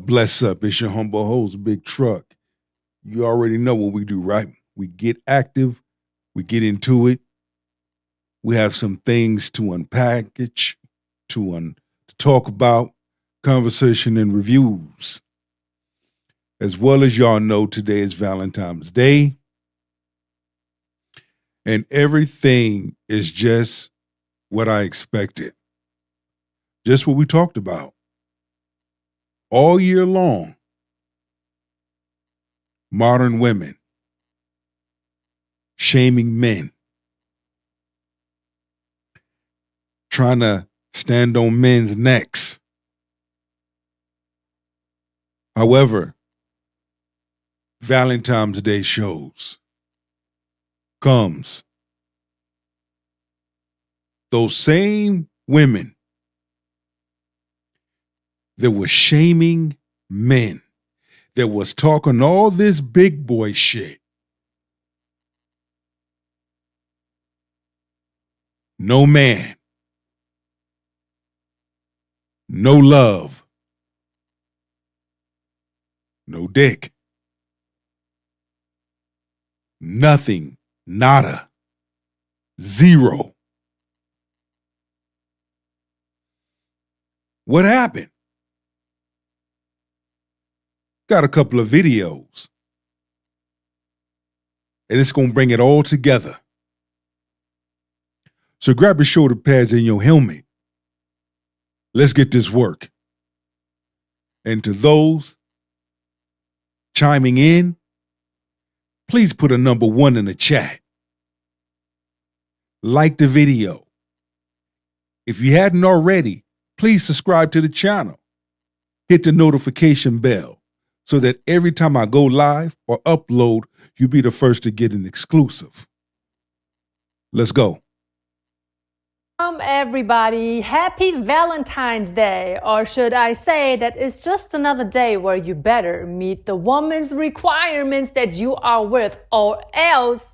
Bless up. It's your humble host, Big Truck. You already know what we do, right? We get active, we get into it. We have some things to unpackage, to talk about, conversation and reviews. As well as y'all know, today is Valentine's Day. And everything is just what I expected. Just what we talked about. All year long, modern women shaming men, trying to stand on men's necks. However, Valentine's Day comes. Those same women that was shaming men, that was talking all this big boy shit. No man, no love, no dick, nothing, nada, zero. What happened? Got a couple of videos. And it's going to bring it all together. So grab your shoulder pads and your helmet. Let's get this work. And to those chiming in, please put a number 1 in the chat. Like the video. If you hadn't already, please subscribe to the channel. Hit the notification bell, so that every time I go live or upload, you'll be the first to get an exclusive. Let's go. Everybody, happy Valentine's Day. Or should I say that it's just another day where you better meet the woman's requirements that you are with, or else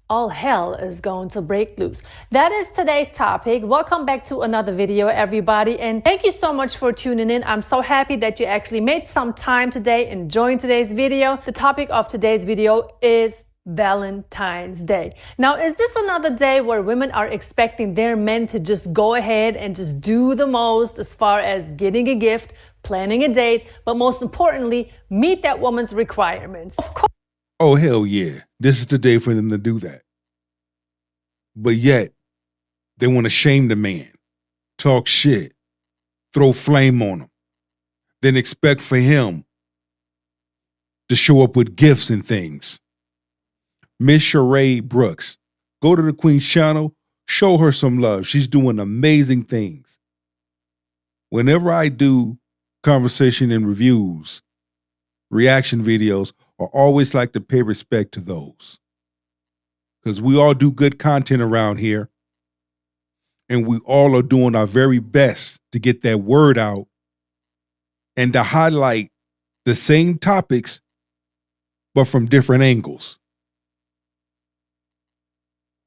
all hell is going to break loose. That is today's topic. Welcome back to another video, everybody. And thank you so much for tuning in. I'm so happy that you actually made some time today and joined today's video. The topic of today's video is Valentine's Day. Now, is this another day where women are expecting their men to just go ahead and just do the most as far as getting a gift, planning a date, but most importantly, meet that woman's requirements? Of course. Oh, hell yeah. This is the day for them to do that. But yet, they want to shame the man. talk shit, throw flame on him, then expect for him to show up with gifts and things. Miss Sheree Brooks, go to the Queen's channel, show her some love. She's doing amazing things. Whenever I do conversation and reviews, reaction videos, I always like to pay respect to those. Because we all do good content around here. And we all are doing our very best to get that word out and to highlight the same topics, but from different angles.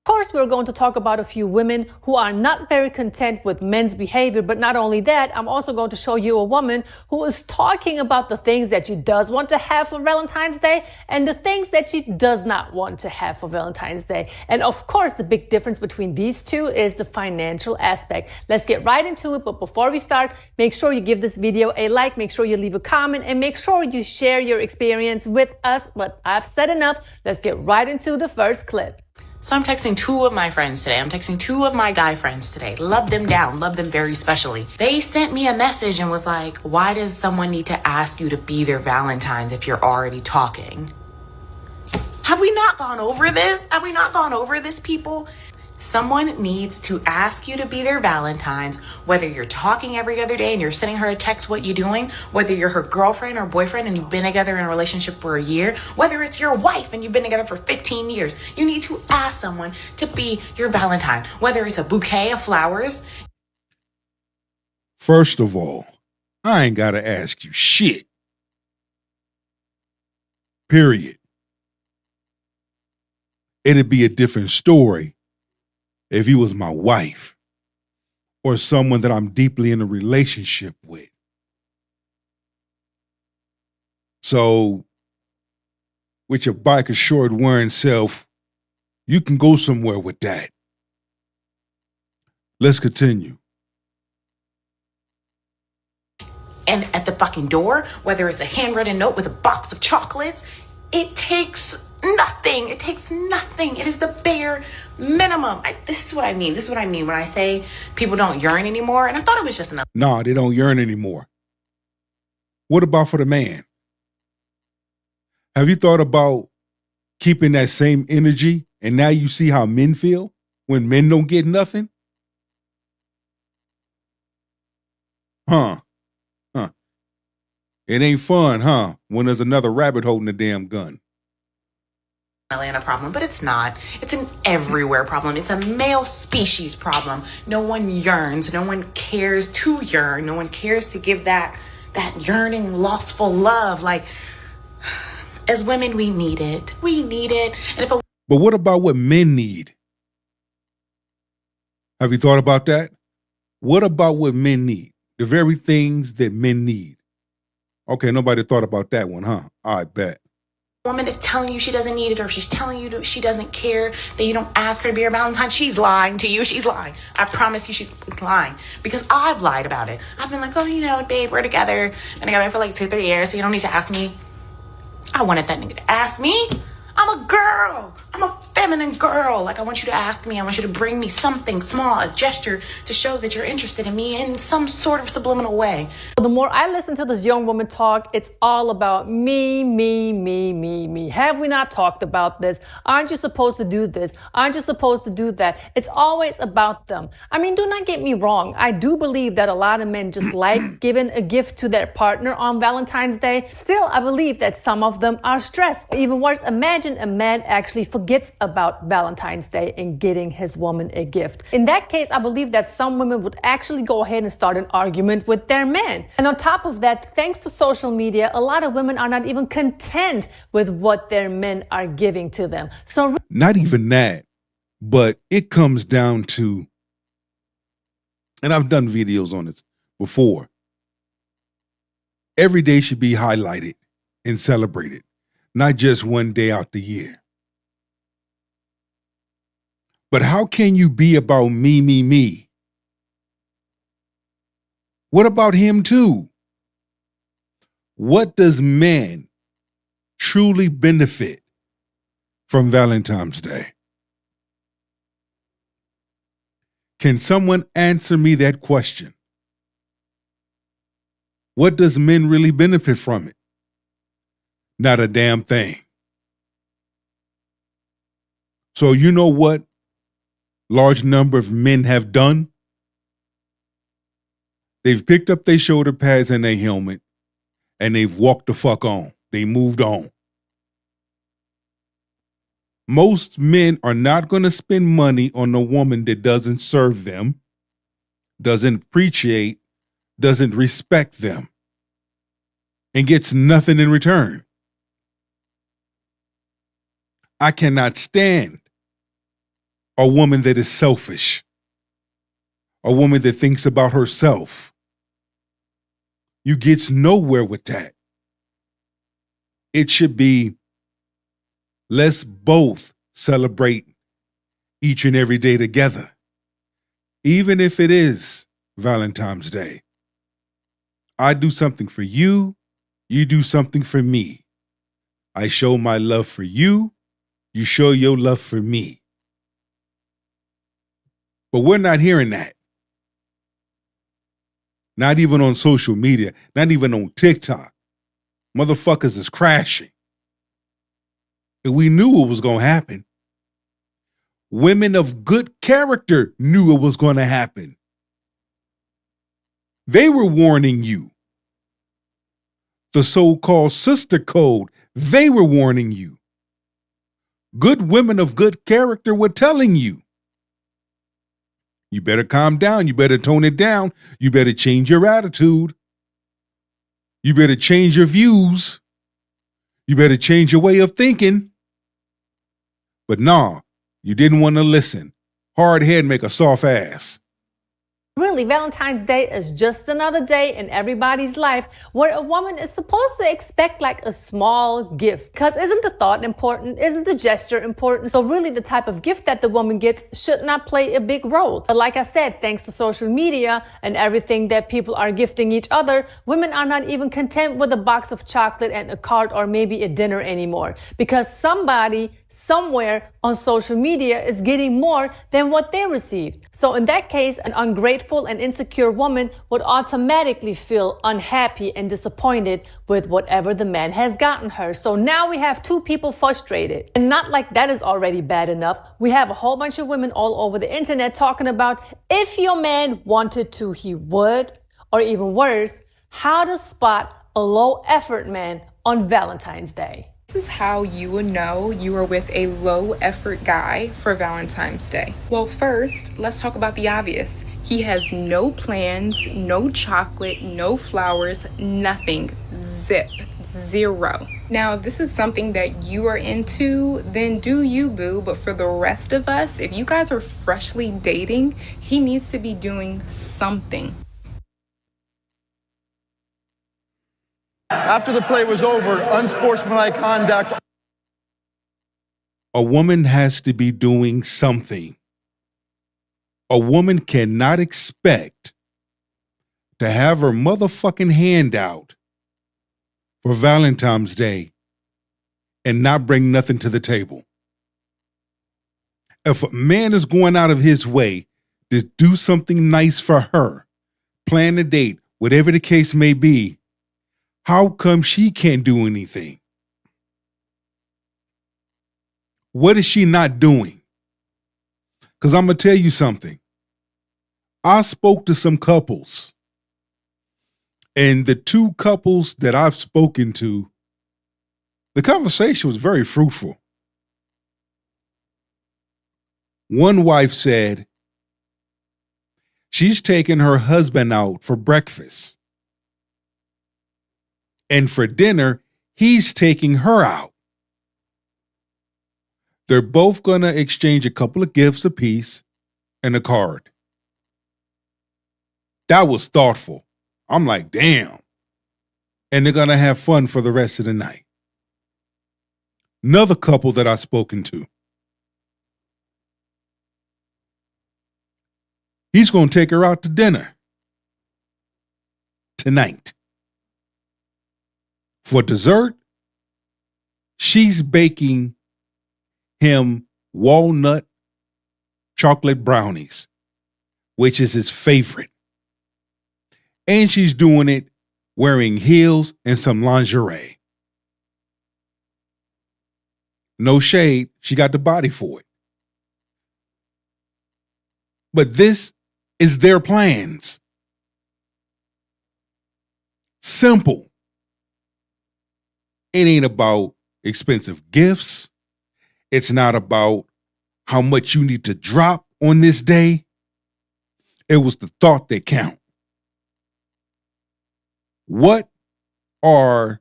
Of course, we're going to talk about a few women who are not very content with men's behavior, but not only that, I'm also going to show you a woman who is talking about the things that she does want to have for Valentine's Day and the things that she does not want to have for Valentine's Day. And of course, the big difference between these two is the financial aspect. Let's get right into it, but before we start, make sure you give this video a like, make sure you leave a comment, and make sure you share your experience with us. But I've said enough. Let's get right into the first clip. So I'm texting two of my friends today. I'm texting two of my guy friends today. Love them down. Love them very specially. They sent me a message and was like, why does someone need to ask you to be their Valentine's if you're already talking? Have we not gone over this? Have we not gone over this, people? Someone needs to ask you to be their Valentine's, whether you're talking every other day and you're sending her a text what you're doing, whether you're her girlfriend or boyfriend and you've been together in a relationship for a year, whether it's your wife and you've been together for 15 years. You need to ask someone to be your Valentine, whether it's a bouquet of flowers. First of all, I ain't got to ask you shit. Period. It'd be a different story if he was my wife or someone that I'm deeply in a relationship with. So, with your biker short wearing self, you can go somewhere with that. Let's continue. And at the fucking door, whether it's a handwritten note with a box of chocolates, it takes nothing. It takes nothing. It is the bare minimum. This is what I mean. This is what I mean when I say people don't yearn anymore. And I thought it was just enough. Nah, they don't yearn anymore. What about for the man? Have you thought about keeping that same energy and now you see how men feel when men don't get nothing? Huh. It ain't fun, huh? When there's another rabbit holding the damn gun. Atlanta problem, but it's not. It's an everywhere problem. It's a male species problem. No one yearns. No one cares to yearn. No one cares to give that yearning, lustful love. Like, as women, we need it. We need it. And but what about what men need? Have you thought about that? What about what men need? The very things that men need. Okay, nobody thought about that one, huh? I bet. Woman is telling you she doesn't need it, or she's telling you she doesn't care, that you don't ask her to be your Valentine, she's lying to you. She's lying. I promise you she's lying. Because I've lied about it. I've been like, oh, you know, babe, we're together. Been together for like 2-3 years, so you don't need to ask me. I wanted that nigga to ask me. I'm a girl. I'm a feminine girl. Like, I want you to ask me. I want you to bring me something small, a gesture to show that you're interested in me in some sort of subliminal way. The more I listen to this young woman talk, it's all about me. Have we not talked about this? Aren't you supposed to do this? Aren't you supposed to do that? It's always about them. I mean, do not get me wrong. I do believe that a lot of men just like giving a gift to their partner on Valentine's Day. Still, I believe that some of them are stressed. Even worse, imagine a man actually forgets about Valentine's Day and getting his woman a gift. In that case, I believe that some women would actually go ahead and start an argument with their man. And on top of that, thanks to social media, a lot of women are not even content with what their men are giving to them. So not even that, but it comes down to, and I've done videos on this before, every day should be highlighted and celebrated. Not just one day out the year. But how can you be about me? What about him too? What does men truly benefit from Valentine's Day? Can someone answer me that question? What does men really benefit from it? Not a damn thing. So you know what large number of men have done? They've picked up their shoulder pads and their helmet and they've walked the fuck on. They moved on. Most men are not going to spend money on a woman that doesn't serve them, doesn't appreciate, doesn't respect them, and gets nothing in return. I cannot stand a woman that is selfish, a woman that thinks about herself. You get nowhere with that. It should be, let's both celebrate each and every day together, even if it is Valentine's Day. I do something for you, you do something for me. I show my love for you, you show your love for me. But we're not hearing that. Not even on social media, not even on TikTok. Motherfuckers is crashing. And we knew it was going to happen. Women of good character knew it was going to happen. They were warning you. The so-called sister code, they were warning you. Good women of good character were telling you. You better calm down. You better tone it down. You better change your attitude. You better change your views. You better change your way of thinking. But nah, you didn't want to listen. Hard head make a soft ass. Really, Valentine's Day is just another day in everybody's life where a woman is supposed to expect like a small gift. Because isn't the thought important? Isn't the gesture important? So really the type of gift that the woman gets should not play a big role. But like I said, thanks to social media and everything that people are gifting each other, women are not even content with a box of chocolate and a card or maybe a dinner anymore. Because somebody somewhere on social media is getting more than what they received. So in that case, an ungrateful and insecure woman would automatically feel unhappy and disappointed with whatever the man has gotten her. So now we have two people frustrated. And not like that is already bad enough. We have a whole bunch of women all over the internet talking about if your man wanted to, he would, or even worse, how to spot a low effort man on Valentine's Day. This is how you would know you are with a low effort guy for Valentine's Day. Well, first, let's talk about the obvious. He has no plans, no chocolate, no flowers, nothing. Zip. Zero. Now, if this is something that you are into, then do you, boo. But for the rest of us, if you guys are freshly dating, he needs to be doing something. After the play was over, unsportsmanlike conduct. A woman has to be doing something. A woman cannot expect to have her motherfucking hand out for Valentine's Day and not bring nothing to the table. If a man is going out of his way to do something nice for her, plan a date, whatever the case may be, how come she can't do anything? What is she not doing? Because I'm going to tell you something. I spoke to some couples, and the two couples that I've spoken to, the conversation was very fruitful. One wife said she's taking her husband out for breakfast. And for dinner, he's taking her out. They're both going to exchange a couple of gifts apiece and a card. That was thoughtful. I'm like, damn. And they're going to have fun for the rest of the night. Another couple that I've spoken to, he's going to take her out to dinner tonight. For dessert, she's baking him walnut chocolate brownies. which is his favorite. And she's doing it wearing heels and some lingerie. No shade, she got the body for it. But this is their plans. Simple. It ain't about expensive gifts. It's not about how much you need to drop on this day. It was the thought that count. What are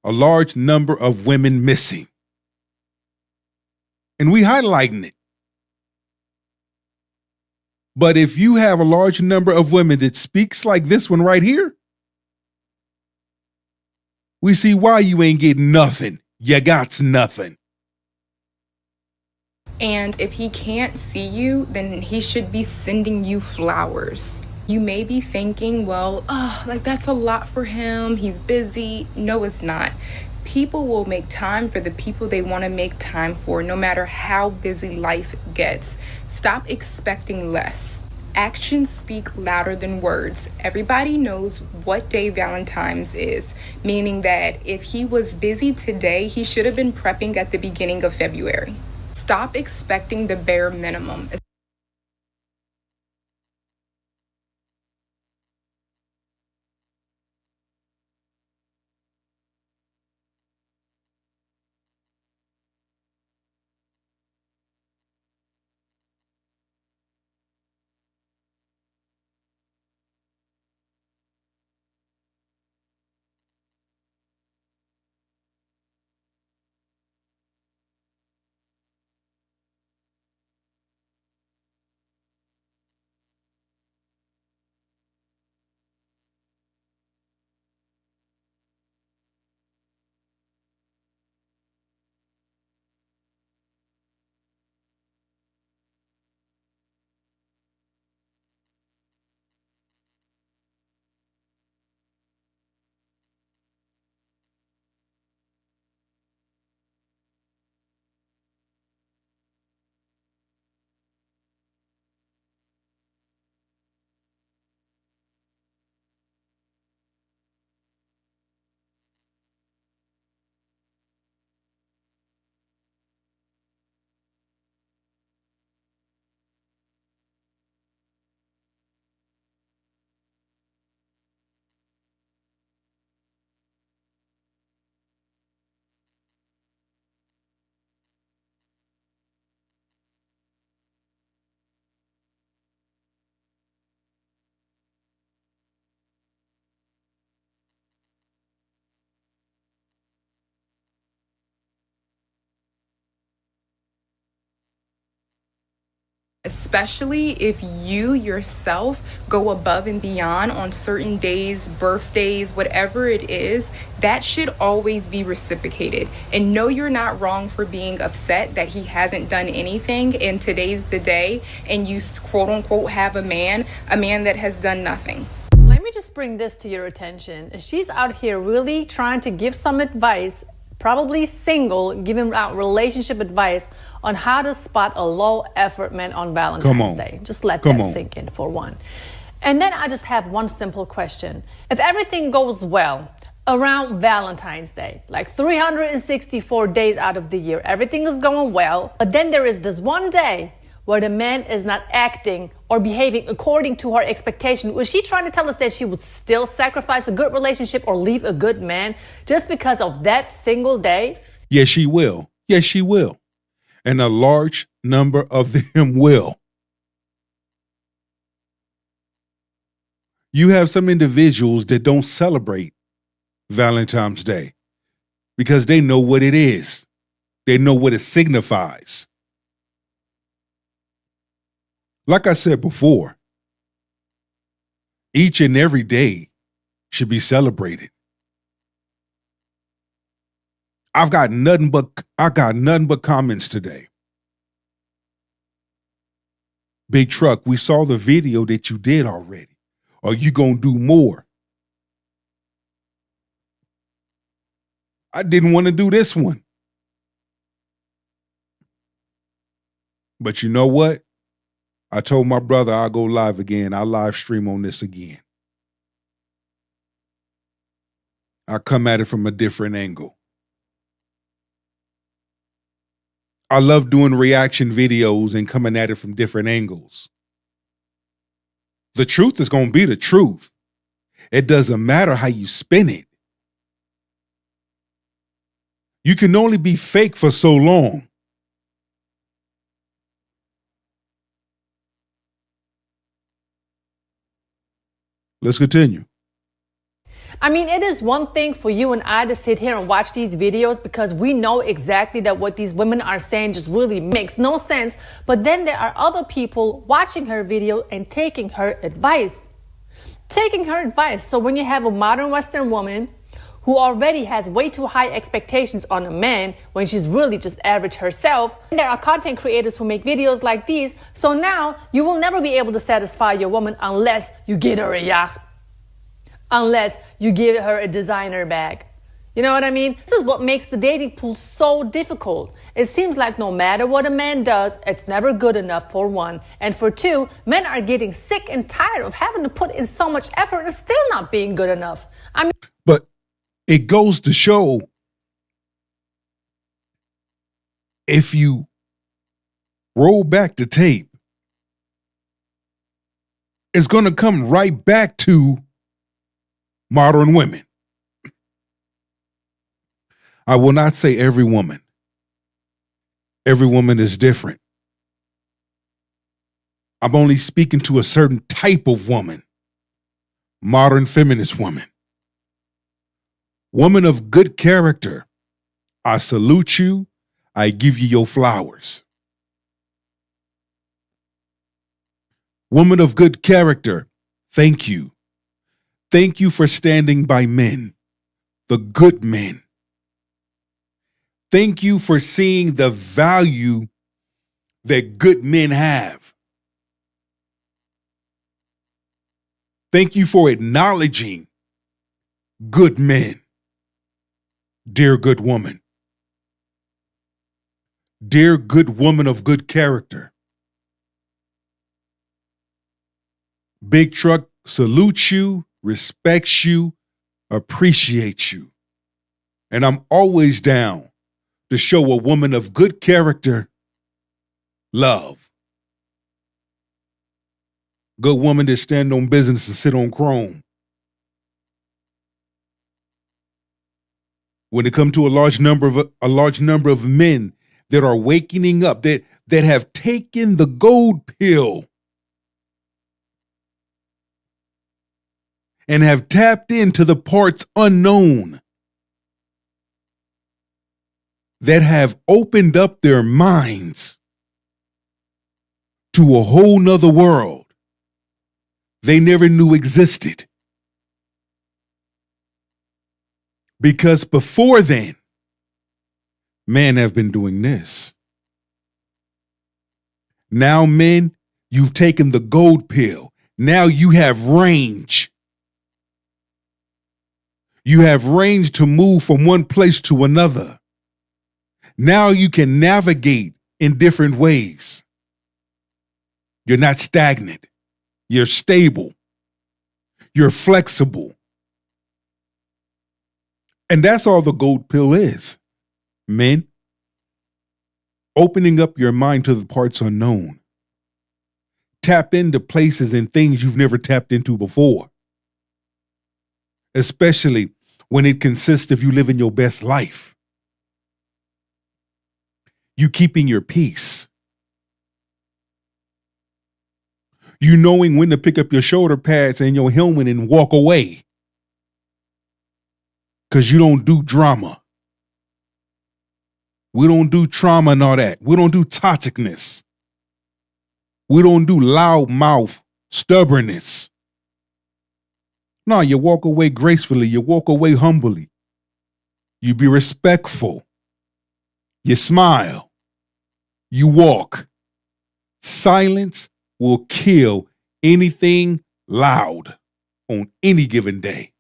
a large number of women missing? And we highlighting it. But if you have a large number of women that speaks like this one right here, we see why you ain't getting nothing. You got nothing. And if he can't see you, then he should be sending you flowers. You may be thinking, well, that's a lot for him. He's busy. No, it's not. People will make time for the people they want to make time for, no matter how busy life gets. Stop expecting less. Actions speak louder than words. Everybody knows what day Valentine's is, meaning that if he was busy today, he should have been prepping at the beginning of February. Stop expecting the bare minimum. Especially if you yourself go above and beyond on certain days, birthdays, whatever it is, that should always be reciprocated. And no, you're not wrong for being upset that he hasn't done anything and today's the day and you quote unquote have a man that has done nothing. Let me just bring this to your attention. She's out here really trying to give some advice, probably single, giving out relationship advice on how to spot a low effort man on Valentine's Day. Just let that sink in for one. And then I just have one simple question. If everything goes well around Valentine's Day, like 364 days out of the year, everything is going well, but then there is this one day where the man is not acting or behaving according to her expectation. Was she trying to tell us that she would still sacrifice a good relationship or leave a good man just because of that single day? Yes, she will. Yes, she will. And a large number of them will. You have some individuals that don't celebrate Valentine's Day because they know what it is. They know what it signifies. Like I said before, each and every day should be celebrated. I got nothing but comments today. Big Truck, we saw the video that you did already. Are you going to do more? I didn't want to do this one. But you know what? I told my brother I'll go live again. I'll live stream on this again. I come at it from a different angle. I love doing reaction videos and coming at it from different angles. The truth is going to be the truth. It doesn't matter how you spin it. You can only be fake for so long. Let's continue. I mean, it is one thing for you and I to sit here and watch these videos because we know exactly that what these women are saying just really makes no sense. But then there are other people watching her video and taking her advice. So when you have a modern Western woman who already has way too high expectations on a man when she's really just average herself, and there are content creators who make videos like these, so now you will never be able to satisfy your woman unless you get her a yacht. Unless you give her a designer bag. You know what I mean? This is what makes the dating pool so difficult. It seems like no matter what a man does, it's never good enough, for one. And for two, men are getting sick and tired of having to put in so much effort and still not being good enough. I mean, but it goes to show, if you roll back the tape, it's going to come right back to modern women. I will not say every woman. Every woman is different. I'm only speaking to a certain type of woman. Modern feminist woman. Woman of good character. I salute you. I give you your flowers. Woman of good character. Thank you. Thank you for standing by men, the good men. Thank you for seeing the value that good men have. Thank you for acknowledging good men. Dear good woman. Dear good woman of good character. Big Truck salutes you, respects you, appreciates you. And I'm always down to show a woman of good character love. Good woman that stand on business and sit on chrome. When it comes to a large number of men that are waking up, that have taken the gold pill and have tapped into the parts unknown, that have opened up their minds to a whole nother world they never knew existed. Because before then, men have been doing this. Now, men, you've taken the gold pill. Now you have range. You have range to move from one place to another. Now you can navigate in different ways. You're not stagnant. You're stable. You're flexible. And that's all the gold pill is. Men, opening up your mind to the parts unknown. Tap into places and things you've never tapped into before. Especially when it consists of you living your best life. You keeping your peace. You knowing when to pick up your shoulder pads and your helmet and walk away. Because you don't do drama. We don't do trauma and all that. We don't do toxicness. We don't do loud mouth stubbornness. No, you walk away gracefully. You walk away humbly. You be respectful. You smile. You walk. Silence will kill anything loud on any given day.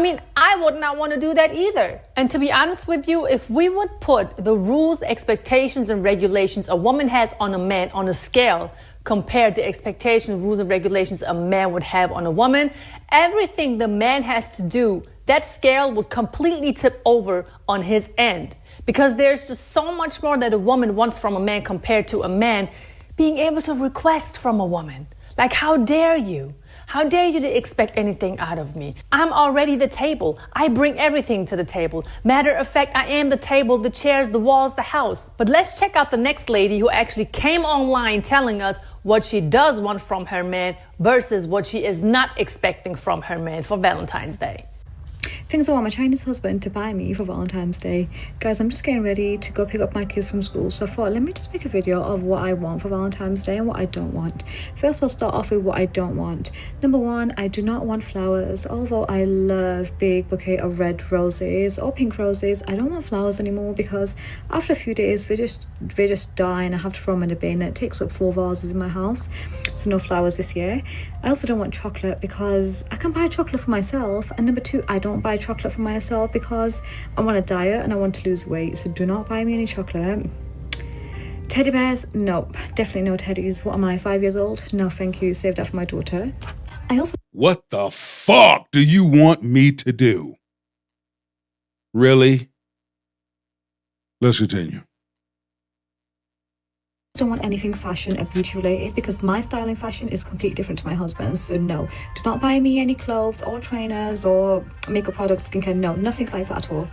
I mean, I would not want to do that either. And to be honest with you, if we would put the rules, expectations, and regulations a woman has on a man on a scale compared to expectations, rules, and regulations a man would have on a woman, everything the man has to do, that scale would completely tip over on his end. Because there's just so much more that a woman wants from a man compared to a man being able to request from a woman. Like, how dare you? How dare you to expect anything out of me? I'm already the table. I bring everything to the table. Matter of fact, I am the table, the chairs, the walls, the house. But let's check out the next lady who actually came online telling us what she does want from her man versus what she is not expecting from her man for Valentine's Day. Things I want my Chinese husband to buy me for Valentine's Day. Guys, I'm just getting ready to go pick up my kids from school, so I thought let me just make a video of what I want for Valentine's Day and what I don't want. First, I'll start off with what I don't want. Number one, I do not want flowers. Although I love big bouquet of red roses or pink roses, I don't want flowers anymore because after a few days they just die and I have to throw them in a bin. It takes up 4 vases in my house, so no flowers this year. I also don't want chocolate because I can buy chocolate for myself. And number two, I don't buy chocolate for myself because I'm on a diet and I want to lose weight, so do not buy me any chocolate. Teddy bears, nope, definitely no teddies. What am I, 5 years old? No thank you, save that for my daughter. What the fuck do you want me to do? Really? Let's continue. Don't want anything fashion or beauty related because my styling fashion is completely different to my husband's, so no, do not buy me any clothes or trainers or makeup products, skincare, no, nothing like that at all.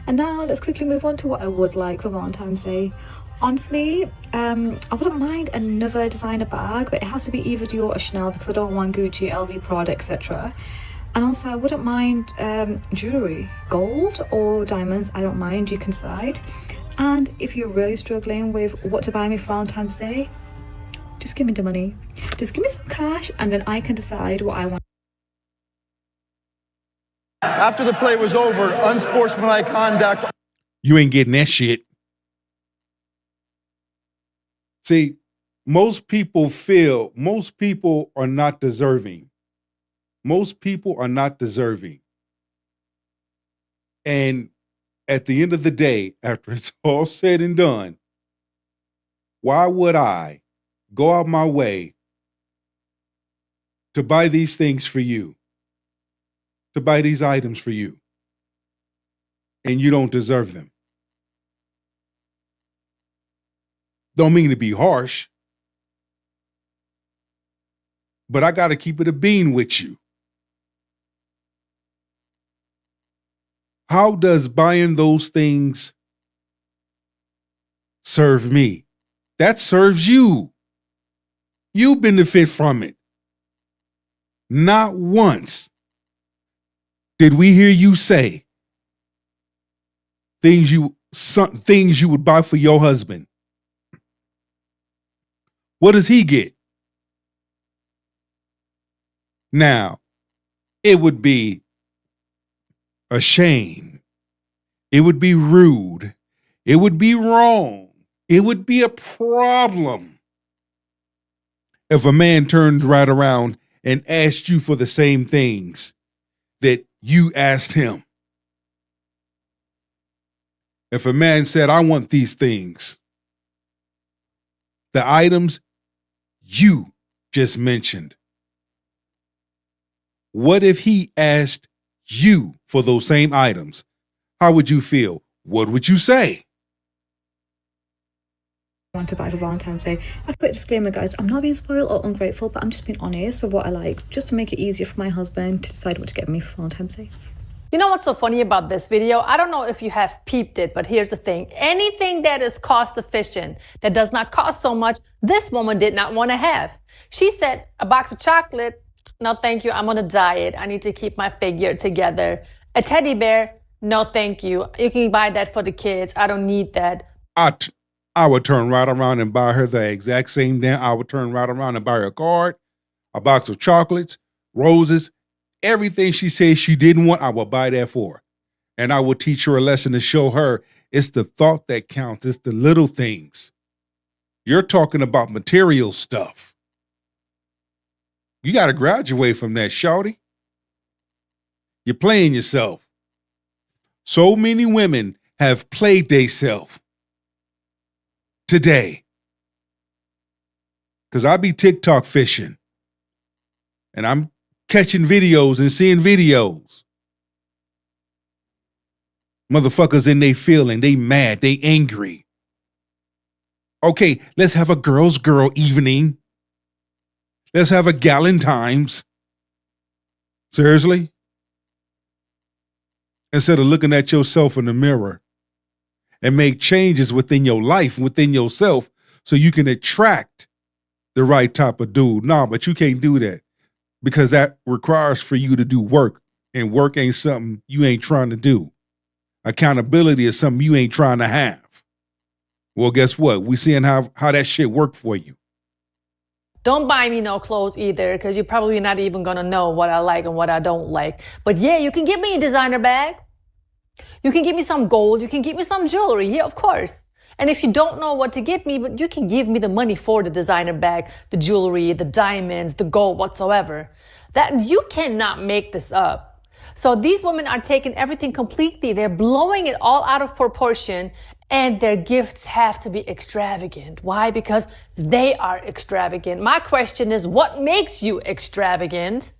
And now let's quickly move on to what I would like for Valentine's Day. Honestly, I wouldn't mind another designer bag, but it has to be either Dior or Chanel because I don't want Gucci, LV, Prada, etc. And also I wouldn't mind jewelry, gold or diamonds, I don't mind, you can decide. And if you're really struggling with what to buy me for Valentine's Day, just give me the money. Just give me some cash and then I can decide what I want. After the play was over, unsportsmanlike conduct. You ain't getting that shit. See, most people are not deserving. Most people are not deserving. And at the end of the day, after it's all said and done, why would I go out my way to buy these things for you, to buy these items for you, and you don't deserve them? Don't mean to be harsh, but I got to keep it a bean with you. How does buying those things serve me? That serves you. You benefit from it. Not once did we hear you say things you would buy for your husband. What does he get? Now, it would be a shame. It would be rude. It would be wrong. It would be a problem if a man turned right around and asked you for the same things that you asked him. If a man said, I want these things, the items you just mentioned, what if he asked you for those same items? How would you feel? What would you say? Want to buy for Valentine's Day. A quick disclaimer, guys, I'm not being spoiled or ungrateful, but I'm just being honest with what I like, just to make it easier for my husband to decide what to get me for Valentine's Day. You know what's so funny about this video? I don't know if you have peeped it, but here's the thing. Anything that is cost efficient, that does not cost so much, this woman did not want to have. She said, a box of chocolate, no thank you, I'm on a diet. I need to keep my figure together. A teddy bear, no thank you. You can buy that for the kids. I don't need that. I would turn right around and buy her the exact same damn. I would turn right around and buy her a card, a box of chocolates, roses, everything she says she didn't want, I will buy that for her. And I will teach her a lesson to show her it's the thought that counts. It's the little things. You're talking about material stuff. You got to graduate from that, shawty. You're playing yourself. So many women have played theyself today. Because I be TikTok fishing. And I'm catching videos and seeing videos. Motherfuckers in they feeling, they mad, they angry. Okay, let's have a girls' girl evening. Let's have a Valentine's. Seriously? Instead of looking at yourself in the mirror and make changes within your life, within yourself, so you can attract the right type of dude. Nah, but you can't do that because that requires for you to do work, and work ain't something you ain't trying to do. Accountability is something you ain't trying to have. Well, guess what? We seeing how that shit worked for you. Don't buy me no clothes either, because you're probably not even gonna know what I like and what I don't like. But yeah, you can give me a designer bag. You can give me some gold. You can give me some jewelry. Yeah, of course. And if you don't know what to get me, but you can give me the money for the designer bag, the jewelry, the diamonds, the gold, whatsoever. That you cannot make this up. So these women are taking everything completely. They're blowing it all out of proportion, and their gifts have to be extravagant. Why? Because they are extravagant. My question is, what makes you extravagant?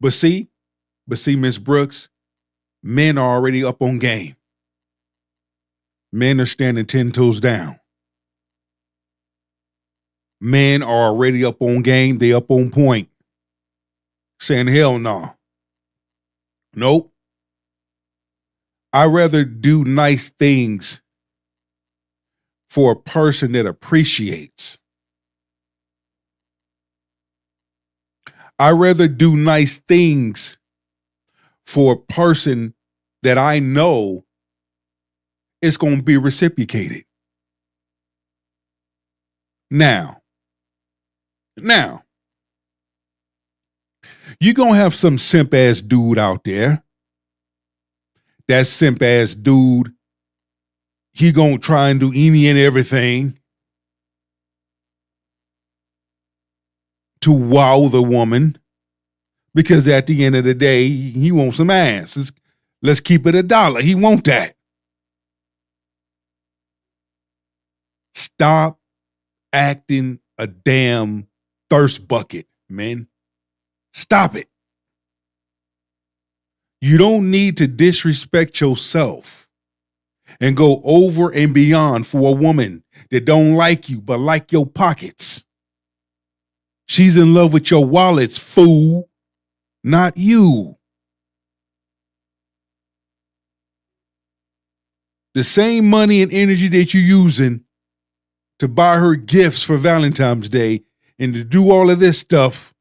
But see, Miss Brooks, men are already up on game. Men are standing 10 toes down. Men are already up on game. They up on point. Saying, hell no. Nope. I'd rather do nice things for a person that appreciates. I'd rather do nice things for a person that I know is going to be reciprocated. Now, you're going to have some simp ass dude out there. That simp ass dude, he going to try and do any and everything to wow the woman, because at the end of the day, he wants some ass. Let's keep it $1. He want that. Stop acting a damn thirst bucket, man. Stop it. You don't need to disrespect yourself and go over and beyond for a woman that don't like you but like your pockets. She's in love with your wallets, fool, not you. The same money and energy that you're using to buy her gifts for Valentine's Day and to do all of this stuff,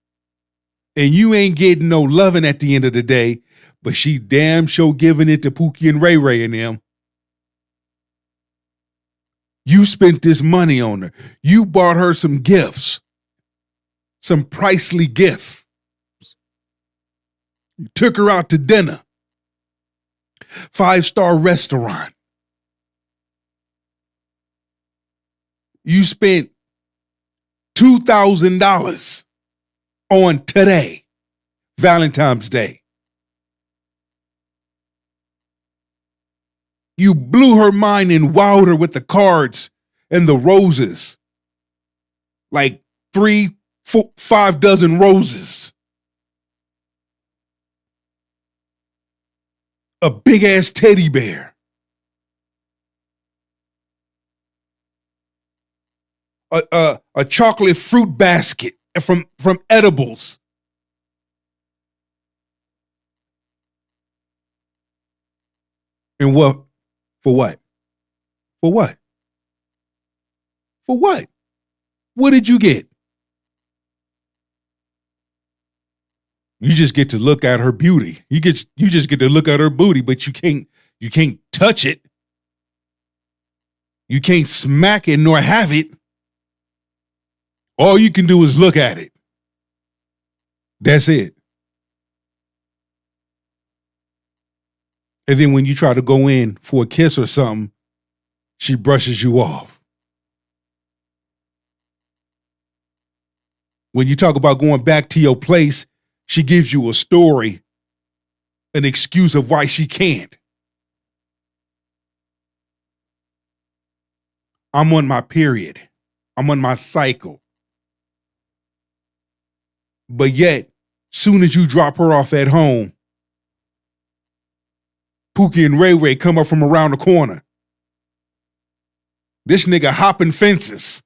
and you ain't getting no loving at the end of the day, but she damn sure giving it to Pookie and Ray Ray and them. You spent this money on her. You bought her some gifts, some pricely gifts. You took her out to dinner, 5-star restaurant. You spent $2,000 on today, Valentine's Day. You blew her mind and wowed her with the cards and the roses. Like 3, 4, 5 dozen roses. A big ass teddy bear. A chocolate fruit basket from Edibles. And what? For what? For what? For what? What did you get? You just get to look at her beauty. You just get to look at her booty, but you can't touch it. You can't smack it nor have it. All you can do is look at it. That's it. And then when you try to go in for a kiss or something, she brushes you off. When you talk about going back to your place, she gives you a story an excuse of why she can't. I'm on my period. I'm on my cycle. But yet, soon as you drop her off at home, Pookie and Ray Ray come up from around the corner. This nigga hopping fences.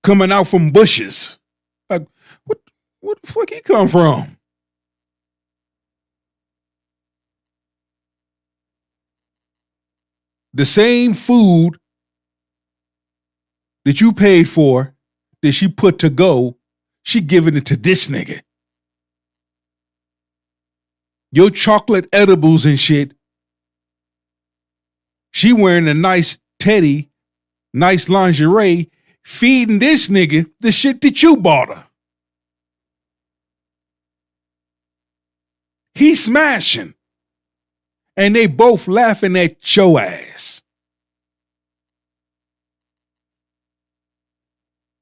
Coming out from bushes. Like, what the fuck he come from? The same food that you paid for, that she put to go, she giving it to this nigga. Your chocolate edibles and shit, she wearing a nice teddy, nice lingerie, feeding this nigga the shit that you bought her. He smashing. And they both laughing at your ass.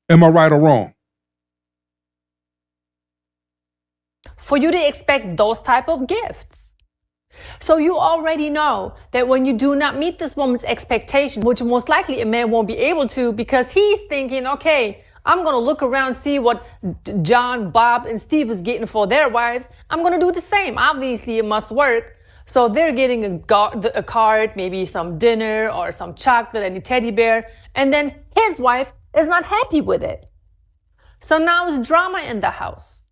Am I right or wrong? For you to expect those type of gifts. So you already know that when you do not meet this woman's expectation, which most likely a man won't be able to, because he's thinking, okay, I'm going to look around, see what John, Bob, and Steve is getting for their wives. I'm going to do the same. Obviously, it must work. So they're getting a card, maybe some dinner or some chocolate and a teddy bear. And then his wife is not happy with it. So now it's drama in the house.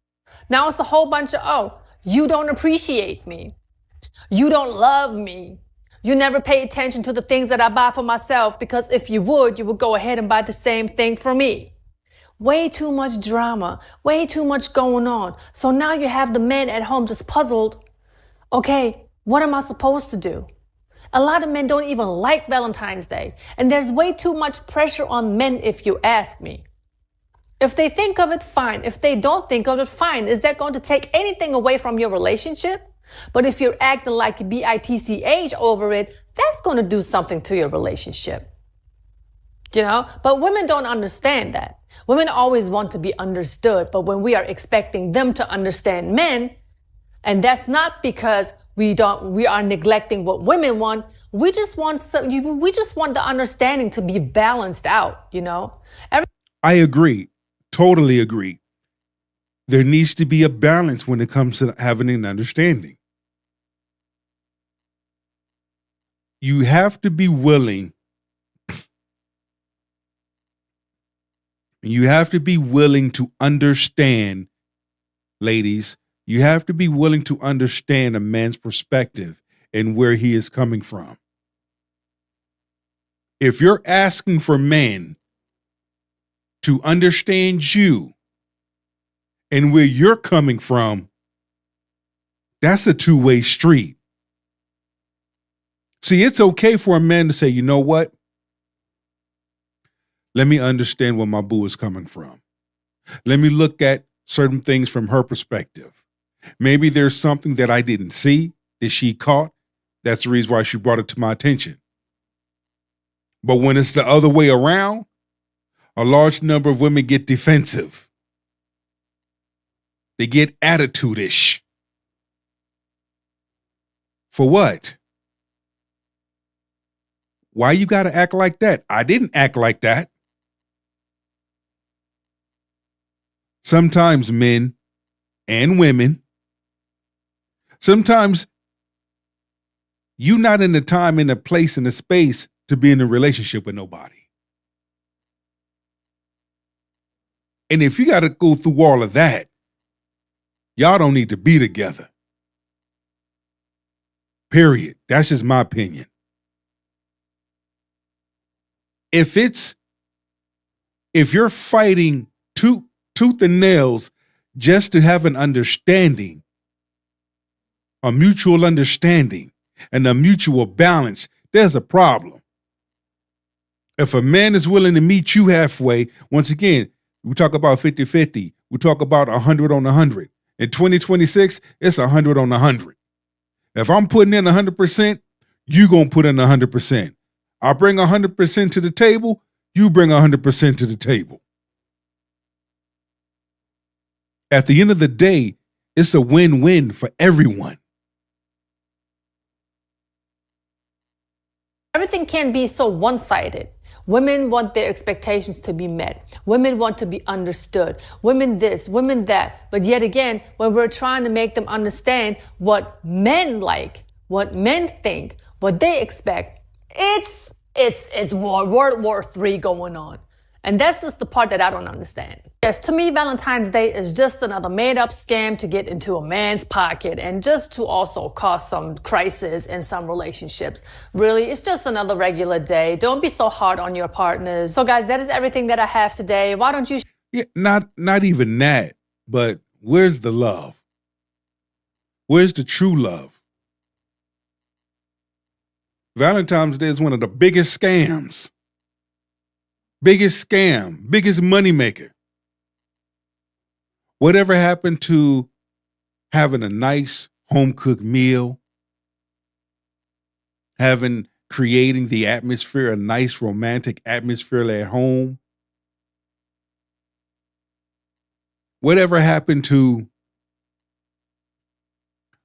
Now it's a whole bunch of, oh, you don't appreciate me. You don't love me. You never pay attention to the things that I buy for myself, because if you would go ahead and buy the same thing for me. Way too much drama, way too much going on. So now you have the men at home just puzzled. Okay, what am I supposed to do? A lot of men don't even like Valentine's Day. And there's way too much pressure on men, if you ask me. If they think of it, fine. If they don't think of it, fine. Is that going to take anything away from your relationship? But if you're acting like a bitch over it, that's going to do something to your relationship. You know? But women don't understand that. Women always want to be understood. But when we are expecting them to understand men, and that's not because we are neglecting what women want. We just want the understanding to be balanced out, you know? I agree. Totally agree. There needs to be a balance when it comes to having an understanding. You have to be willing. You have to be willing to understand, ladies. You have to be willing to understand a man's perspective and where he is coming from. If you're asking for men to understand you and where you're coming from, that's a two-way street. See, it's okay for a man to say, you know what? Let me understand where my boo is coming from. Let me look at certain things from her perspective. Maybe there's something that I didn't see that she caught. That's the reason why she brought it to my attention. But when it's the other way around, a large number of women get defensive. They get attitude-ish. For what? Why you got to act like that? I didn't act like that. Sometimes men and women, sometimes you're not in the time, in the place, in the space to be in a relationship with nobody. And if you got to go through all of that, y'all don't need to be together. Period. That's just my opinion. If you're fighting tooth and nails just to have an understanding, a mutual understanding, and a mutual balance, there's a problem. If a man is willing to meet you halfway, once again, we talk about 50-50. We talk about 100 on 100. In 2026, it's 100 on 100. If I'm putting in 100%, you going to put in 100%. I bring 100% to the table, you bring 100% to the table. At the end of the day, It's a win-win for everyone. Everything can be so one-sided. Women want their expectations to be met. Women want to be understood. Women this, women that. But yet again, when we're trying to make them understand what men like, what men think, what they expect, it's World War III going on. And that's just the part that I don't understand. Yes, to me, Valentine's Day is just another made-up scam to get into a man's pocket and just to also cause some crisis in some relationships. Really, it's just another regular day. Don't be so hard on your partners. So guys, that is everything that I have today. Why don't you... Yeah, not even that, but where's the love? Where's the true love? Valentine's Day is one of the biggest scams. Biggest scam, biggest moneymaker. Whatever happened to having a nice home-cooked meal, creating the atmosphere, a nice romantic atmosphere at home? Whatever happened to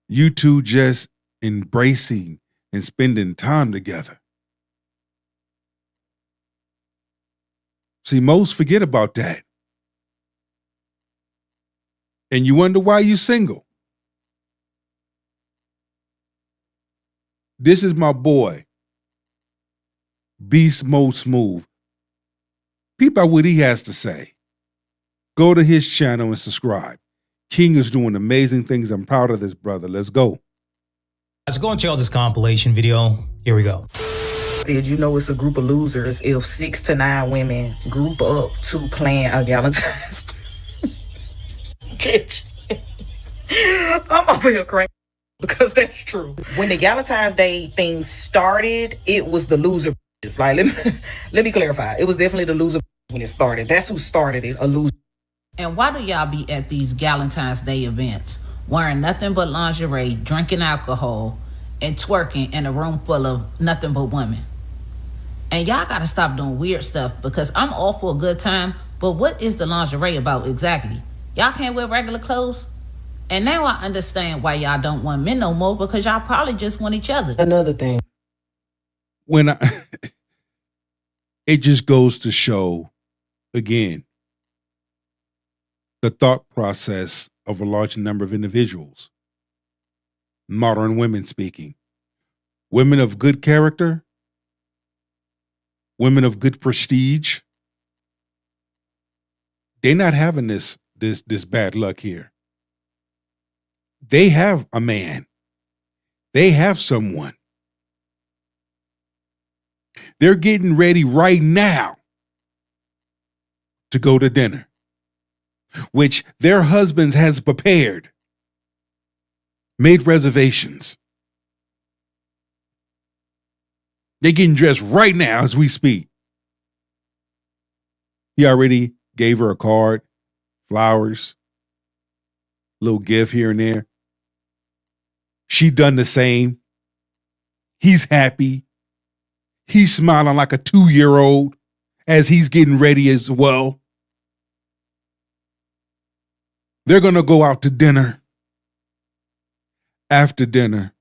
you two just embracing and spending time together? See, most forget about that. And you wonder why you're single. This is my boy, Beast Mode Smooth. Peep out what he has to say. Go to his channel and subscribe. King is doing amazing things. I'm proud of this brother. Let's go. Let's go and check out this compilation video. Here we go. Did you know it's a group of losers if 6 to 9 women group up to plan a Valentine's? Bitch. I'm over here crying because that's true. When the Valentine's Day thing started, it was the loser. Like, let me clarify. It was definitely the loser when it started. That's who started it, a loser. And why do y'all be at these Valentine's Day events wearing nothing but lingerie, drinking alcohol, and twerking in a room full of nothing but women? And y'all gotta stop doing weird stuff, because I'm all for a good time, but what is the lingerie about exactly? Y'all can't wear regular clothes? And now I understand why y'all don't want men no more, because y'all probably just want each other. Another thing. It just goes to show, again, the thought process of a large number of individuals. Modern women speaking. Women of good character, women of good prestige, they're not having this bad luck here. They have a man. They have someone. They're getting ready right now to go to dinner, which their husbands has prepared, made reservations. They're getting dressed right now as we speak. He already gave her a card, flowers, little gift here and there. She done the same. He's happy. He's smiling like a 2-year-old as he's getting ready as well. They're going to go out to dinner. After dinner,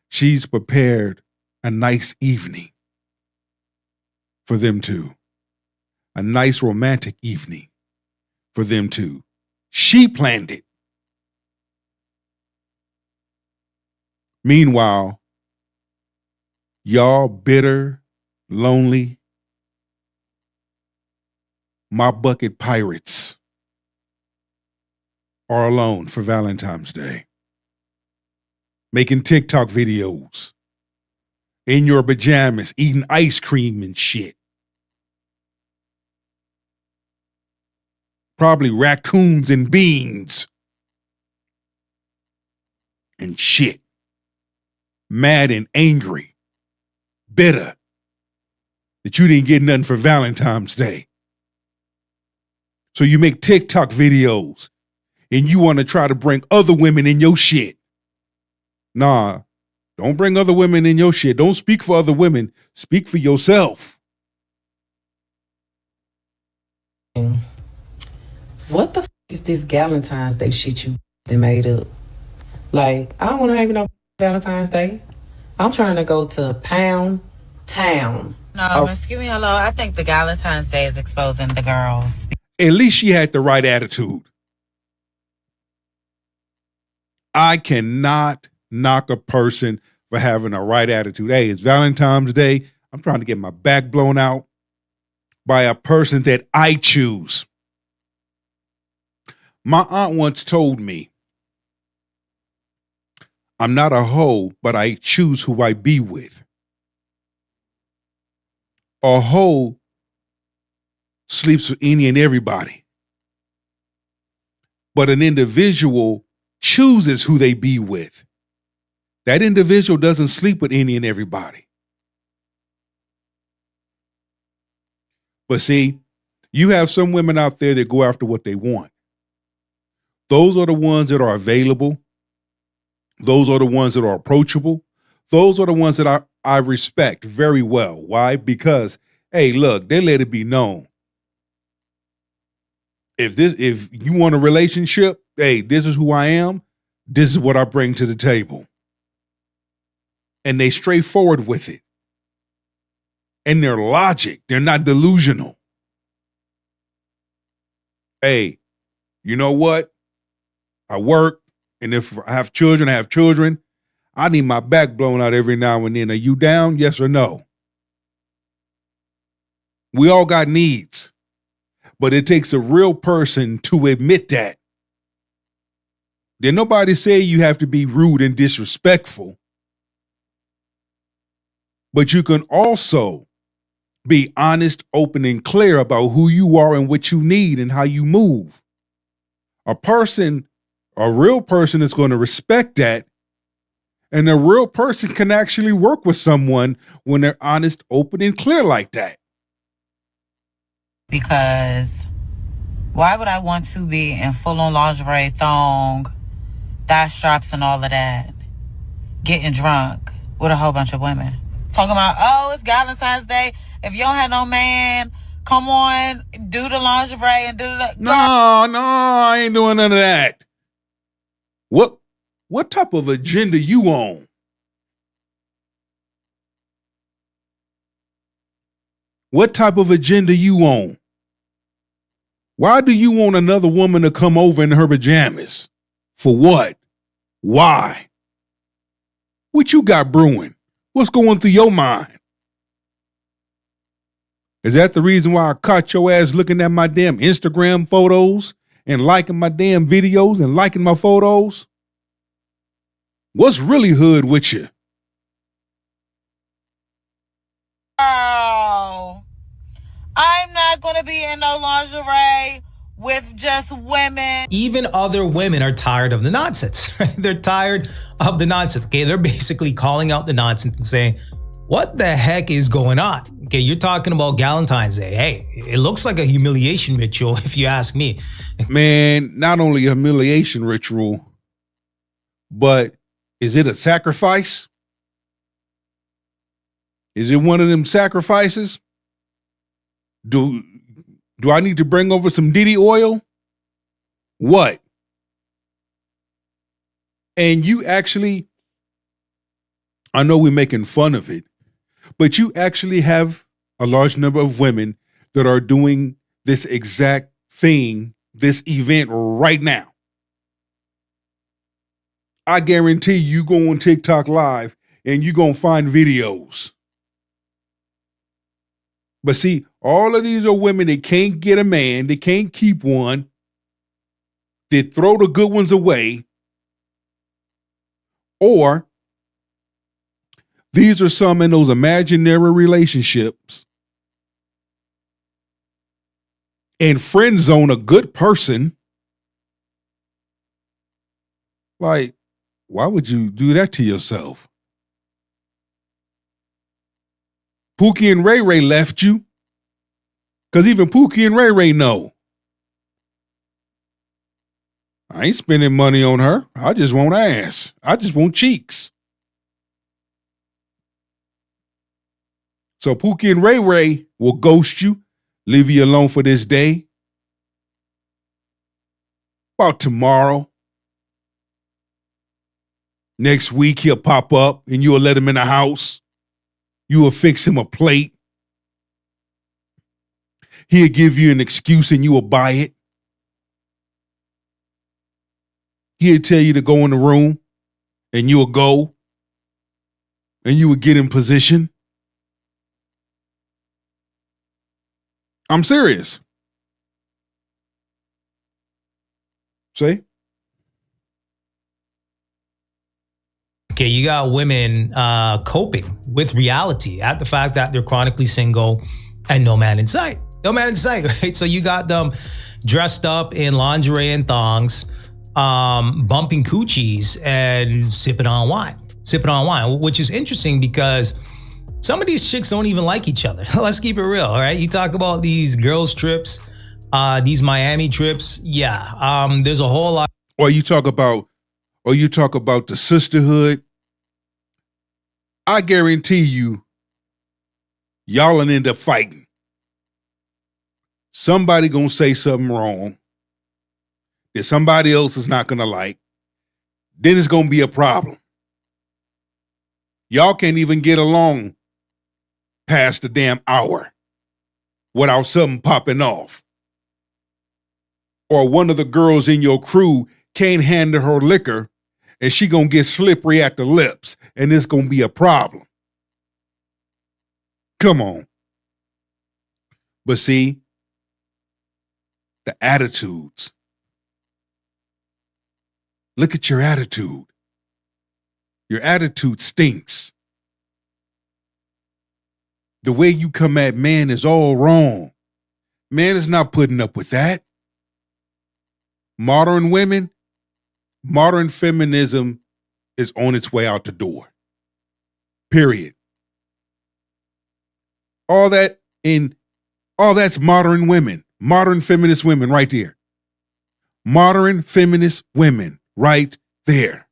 she's prepared a nice evening for them two. A nice romantic evening for them two. She planned it. Meanwhile, y'all bitter, lonely, my bucket pirates are alone for Valentine's Day, making TikTok videos, in your pajamas, eating ice cream and shit. Probably raccoons and beans and shit. Mad and angry, bitter that you didn't get nothing for Valentine's Day. So you make TikTok videos and you want to try to bring other women in your shit. Nah, don't bring other women in your shit. Don't speak for other women. Speak for yourself. What the f is this Valentine's Day shit you and made up. Like, I don't want to have no Valentine's Day. I'm trying to go to Pound Town. No, excuse me, hello. I think the Valentine's Day is exposing the girls. At least she had the right attitude. I cannot knock a person for having a right attitude. Hey, it's Valentine's Day. I'm trying to get my back blown out by a person that I choose. My aunt once told me, I'm not a hoe, but I choose who I be with. A hoe sleeps with any and everybody. But an individual chooses who they be with. That individual doesn't sleep with any and everybody. But see, you have some women out there that go after what they want. Those are the ones that are available. Those are the ones that are approachable. Those are the ones that I respect very well. Why? Because, hey, look, they let it be known. If you want a relationship, hey, this is who I am. This is what I bring to the table. And they straightforward with it. And they're logic. They're not delusional. Hey, you know what? I work. And if I have children, I have children. I need my back blown out every now and then. Are you down? Yes or no? We all got needs. But it takes a real person to admit that. Did nobody say you have to be rude and disrespectful? But you can also be honest, open, and clear about who you are and what you need and how you move. A real person is going to respect that. And a real person can actually work with someone when they're honest, open, and clear like that. Because why would I want to be in full-on lingerie, thong, thigh straps, and all of that, getting drunk with a whole bunch of women? Talking about, oh, it's Valentine's Day. If you don't have no man, come on, do the lingerie and do the... No, I ain't doing none of that. What type of agenda you on? What type of agenda you on? Why do you want another woman to come over in her pajamas? For what? Why? What you got brewing? What's going through your mind? Is that the reason why I caught your ass looking at my damn Instagram photos and liking my damn videos and liking my photos? What's really hood with you? Oh, I'm not going to be in no lingerie with just women. Even other women are tired of the nonsense. Right? They're tired of the nonsense. Okay, they're basically calling out the nonsense and saying, what the heck is going on? Okay, you're talking about Valentine's Day. Hey, it looks like a humiliation ritual, if you ask me. Man, not only a humiliation ritual, but is it a sacrifice? Is it one of them sacrifices? Do I need to bring over some Diddy oil? What? And you actually, I know we're making fun of it, but you actually have a large number of women that are doing this exact thing, this event right now. I guarantee you go on TikTok Live and you're going to find videos. But see, all of these are women that can't get a man, they can't keep one, they throw the good ones away, or these are some in those imaginary relationships and friend zone a good person. Like, why would you do that to yourself? Pookie and Ray Ray left you. Because even Pookie and Ray Ray know. I ain't spending money on her. I just want ass. I just want cheeks. So Pookie and Ray Ray will ghost you, leave you alone for this day. About tomorrow, Next week, he'll pop up and you'll let him in the house. You will fix him a plate. He'll give you an excuse and you will buy it. He'll tell you to go in the room and you'll go and you will get in position. I'm serious. See? Okay, you got women coping with reality at the fact that they're chronically single and no man in sight. No man in sight, right? So you got them dressed up in lingerie and thongs, bumping coochies and sipping on wine, which is interesting because some of these chicks don't even like each other. Let's keep it real, all right? You talk about these girls trips, these Miami trips. Yeah, there's a whole lot. Or you talk about the sisterhood. I guarantee you, y'all will end up fighting. Somebody gonna say something wrong that somebody else is not gonna like. Then it's gonna be a problem. Y'all can't even get along past the damn hour without something popping off. Or one of the girls in your crew can't handle her liquor and she gonna get slippery at the lips and it's gonna be a problem. Come on. But see, the attitudes. Look at your attitude. Your attitude stinks. The way you come at man is all wrong. Man is not putting up with that. Modern women, modern feminism is on its way out the door. Period. All that's modern women, modern feminist women right there. Modern feminist women right there.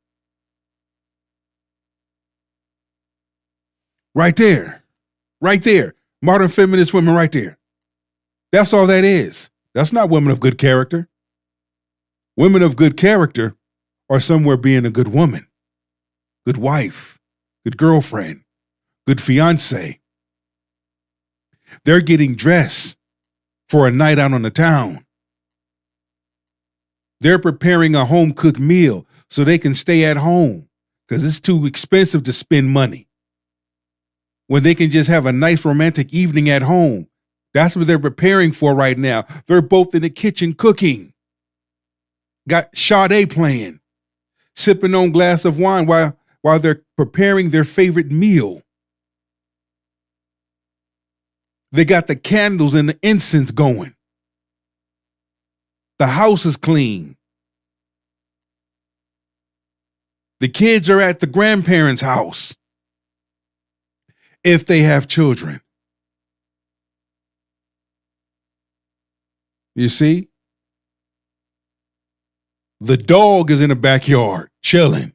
Right there. Right there. Modern feminist women right there. That's all that is. That's not women of good character. Women of good character are somewhere being a good woman, good wife, good girlfriend, good fiance. They're getting dressed for a night out on the town. They're preparing a home-cooked meal so they can stay at home because it's too expensive to spend money. When they can just have a nice romantic evening at home. That's what they're preparing for right now. They're both in the kitchen cooking. Got Sade playing, sipping on a glass of wine while they're preparing their favorite meal. They got the candles and the incense going. The house is clean. The kids are at the grandparents' house. If they have children. You see? The dog is in the backyard, chilling.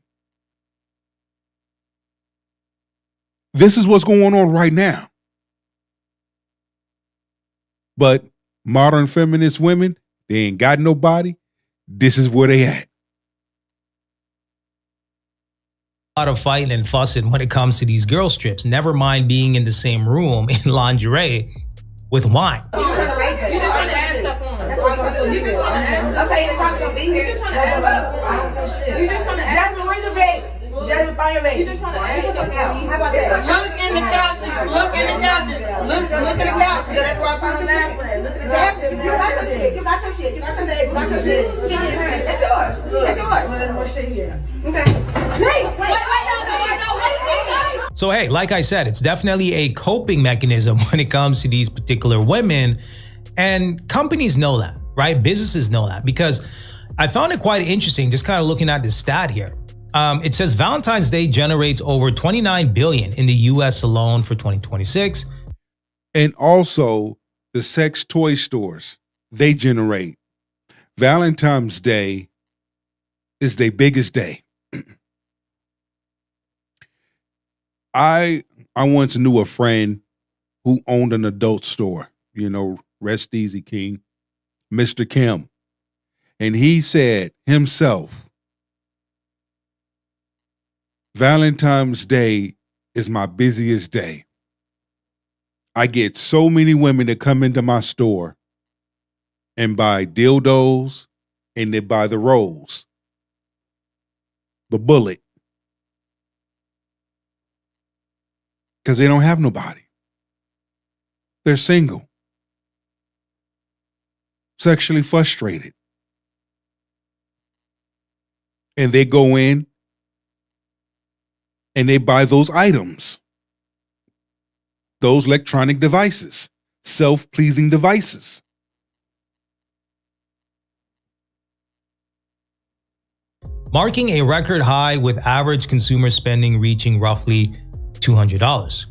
This is what's going on right now. But modern feminist women, they ain't got nobody. This is where they at. A lot of fighting and fussing when it comes to these girl strips. Never mind being in the same room in lingerie with wine. You just trying to add stuff on. You just trying to add stuff. Okay, the cop's gonna be here. You just trying to add stuff. You just trying to add Jasmine, where's your baby? Jasmine, find your baby. You just trying to add stuff. How about that? Look in the couches. Look in the couches. Look in the couch. That's where I found the napkin. You got your shit. You got your shit. You got your baby. You got your shit. That's yours. That's yours. More shit here. Okay. So, hey, like I said, it's definitely a coping mechanism when it comes to these particular women. And companies know that, right? Businesses know that, because I found it quite interesting just kind of looking at this stat here. It says Valentine's Day generates over $29 billion in the US alone for 2026. And also the sex toy stores, they generate. Valentine's Day is their biggest day. I once knew a friend who owned an adult store, rest easy, King, Mr. Kim. And he said himself, Valentine's Day is my busiest day. I get so many women that come into my store and buy dildos and they buy the rose, the bullet, because they don't have nobody. They're single, sexually frustrated. And they go in and they buy those items, those electronic devices, self-pleasing devices. Marking a record high with average consumer spending reaching roughly $200.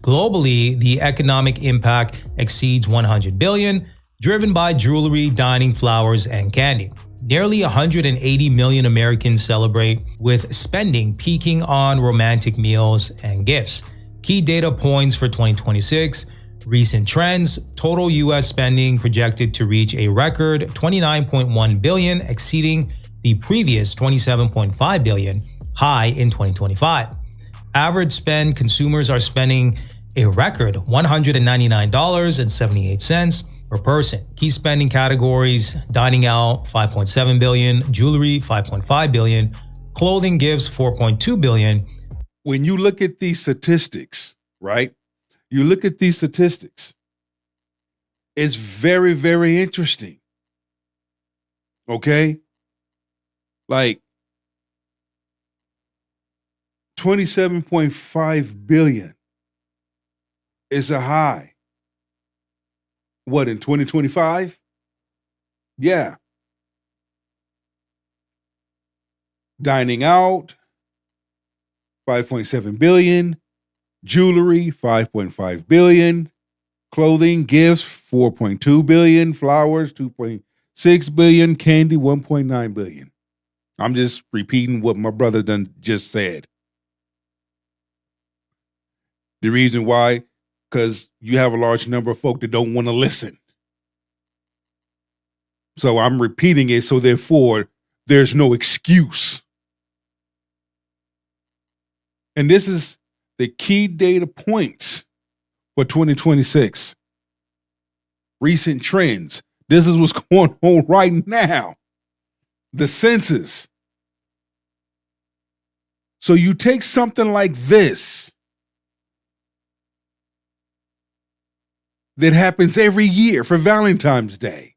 Globally, the economic impact exceeds $100 billion, driven by jewelry, dining, flowers, and candy. Nearly 180 million Americans celebrate, with spending peaking on romantic meals and gifts. Key data points for 2026, recent trends, total US spending projected to reach a record $29.1 billion, exceeding the previous $27.5 billion high in 2025. Average spend, consumers are spending a record $199.78 per person. Key spending categories: dining out, $5.7 billion, jewelry, $5.5 billion, clothing, gifts, $4.2 billion. When you look at these statistics, right? You look at these statistics, it's very, very interesting. Okay? Like 27.5 billion is a high. What, in 2025? Yeah. Dining out, 5.7 billion. Jewelry, 5.5 billion. Clothing, gifts, 4.2 billion. Flowers, 2.6 billion. Candy, 1.9 billion. I'm just repeating what my brother just said. The reason why, because you have a large number of folk that don't want to listen. So I'm repeating it, so therefore there's no excuse. And this is the key data points for 2026. Recent trends. This is what's going on right now. The census. So you take something like this that happens every year for Valentine's Day,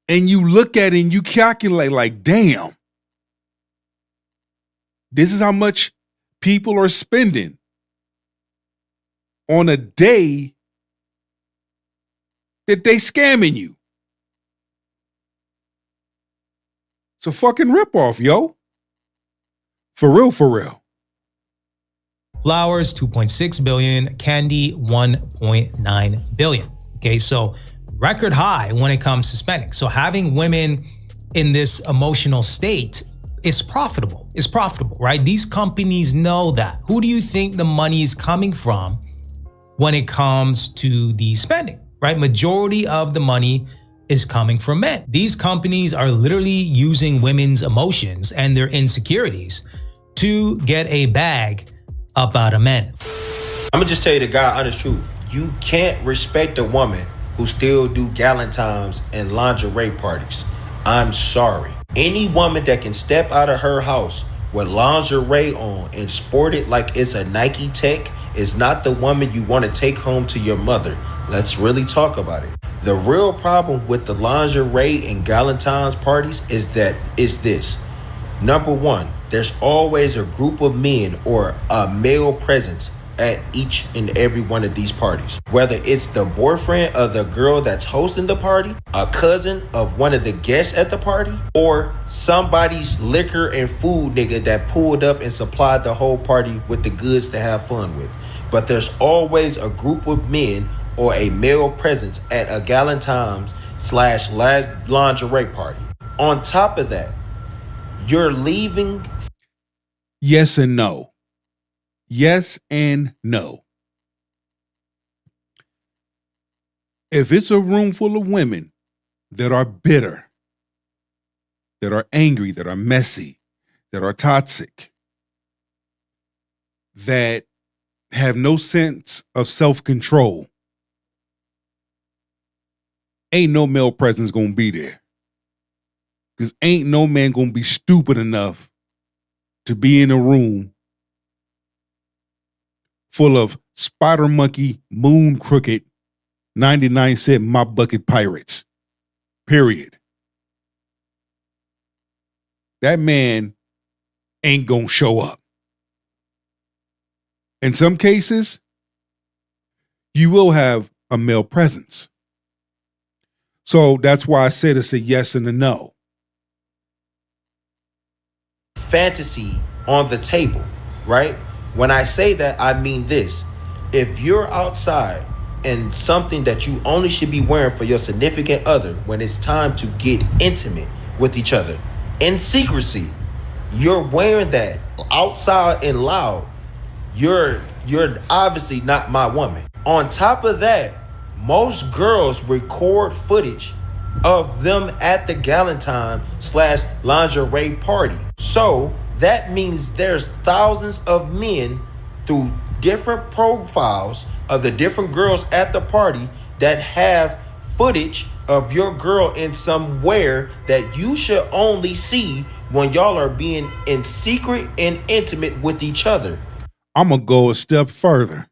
and you look at it and you calculate like, damn, this is how much people are spending on a day that they scamming you. It's a fucking ripoff, yo. For real, for real. Flowers, 2.6 billion. Candy, 1.9 billion. Okay, so record high when it comes to spending. So having women in this emotional state is profitable. It's profitable, right? These companies know that. Who do you think the money is coming from when it comes to the spending, right? Majority of the money is coming from men. These companies are literally using women's emotions and their insecurities to get a bag up out of men. I'm gonna just tell you the God honest truth. You can't respect a woman who still do galantines and lingerie parties. I'm sorry. Any woman that can step out of her house with lingerie on and sport it like it's a Nike Tech is not the woman you want to take home to your mother. Let's really talk about it. The real problem with the lingerie and galantines parties is this. Number one, there's always a group of men or a male presence at each and every one of these parties. Whether it's the boyfriend of the girl that's hosting the party, a cousin of one of the guests at the party, or somebody's liquor and food nigga that pulled up and supplied the whole party with the goods to have fun with. But there's always a group of men or a male presence at a galantines / lingerie party. On top of that, you're leaving. Yes and no. Yes and no. If it's a room full of women that are bitter, that are angry, that are messy, that are toxic, that have no sense of self-control, ain't no male presence gonna be there. Because ain't no man gonna be stupid enough to be in a room full of spider monkey, moon crooked, 99-cent mop bucket pirates. Period. That man ain't gonna show up. In some cases, you will have a male presence. So that's why I said it's a yes and a no. Fantasy on the table, right? When I say that, I mean this. If you're outside and something that you only should be wearing for your significant other when it's time to get intimate with each other in secrecy, you're wearing that outside and loud, you're obviously not my woman. On top of that, most girls record footage of them at the Valentine / lingerie party. So that means there's thousands of men through different profiles of the different girls at the party that have footage of your girl in somewhere that you should only see when y'all are being in secret and intimate with each other. I'm going to go a step further.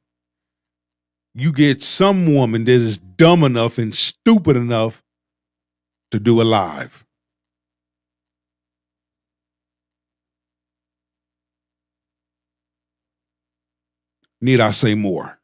You get some woman that is dumb enough and stupid enough to do it live. Need I say more?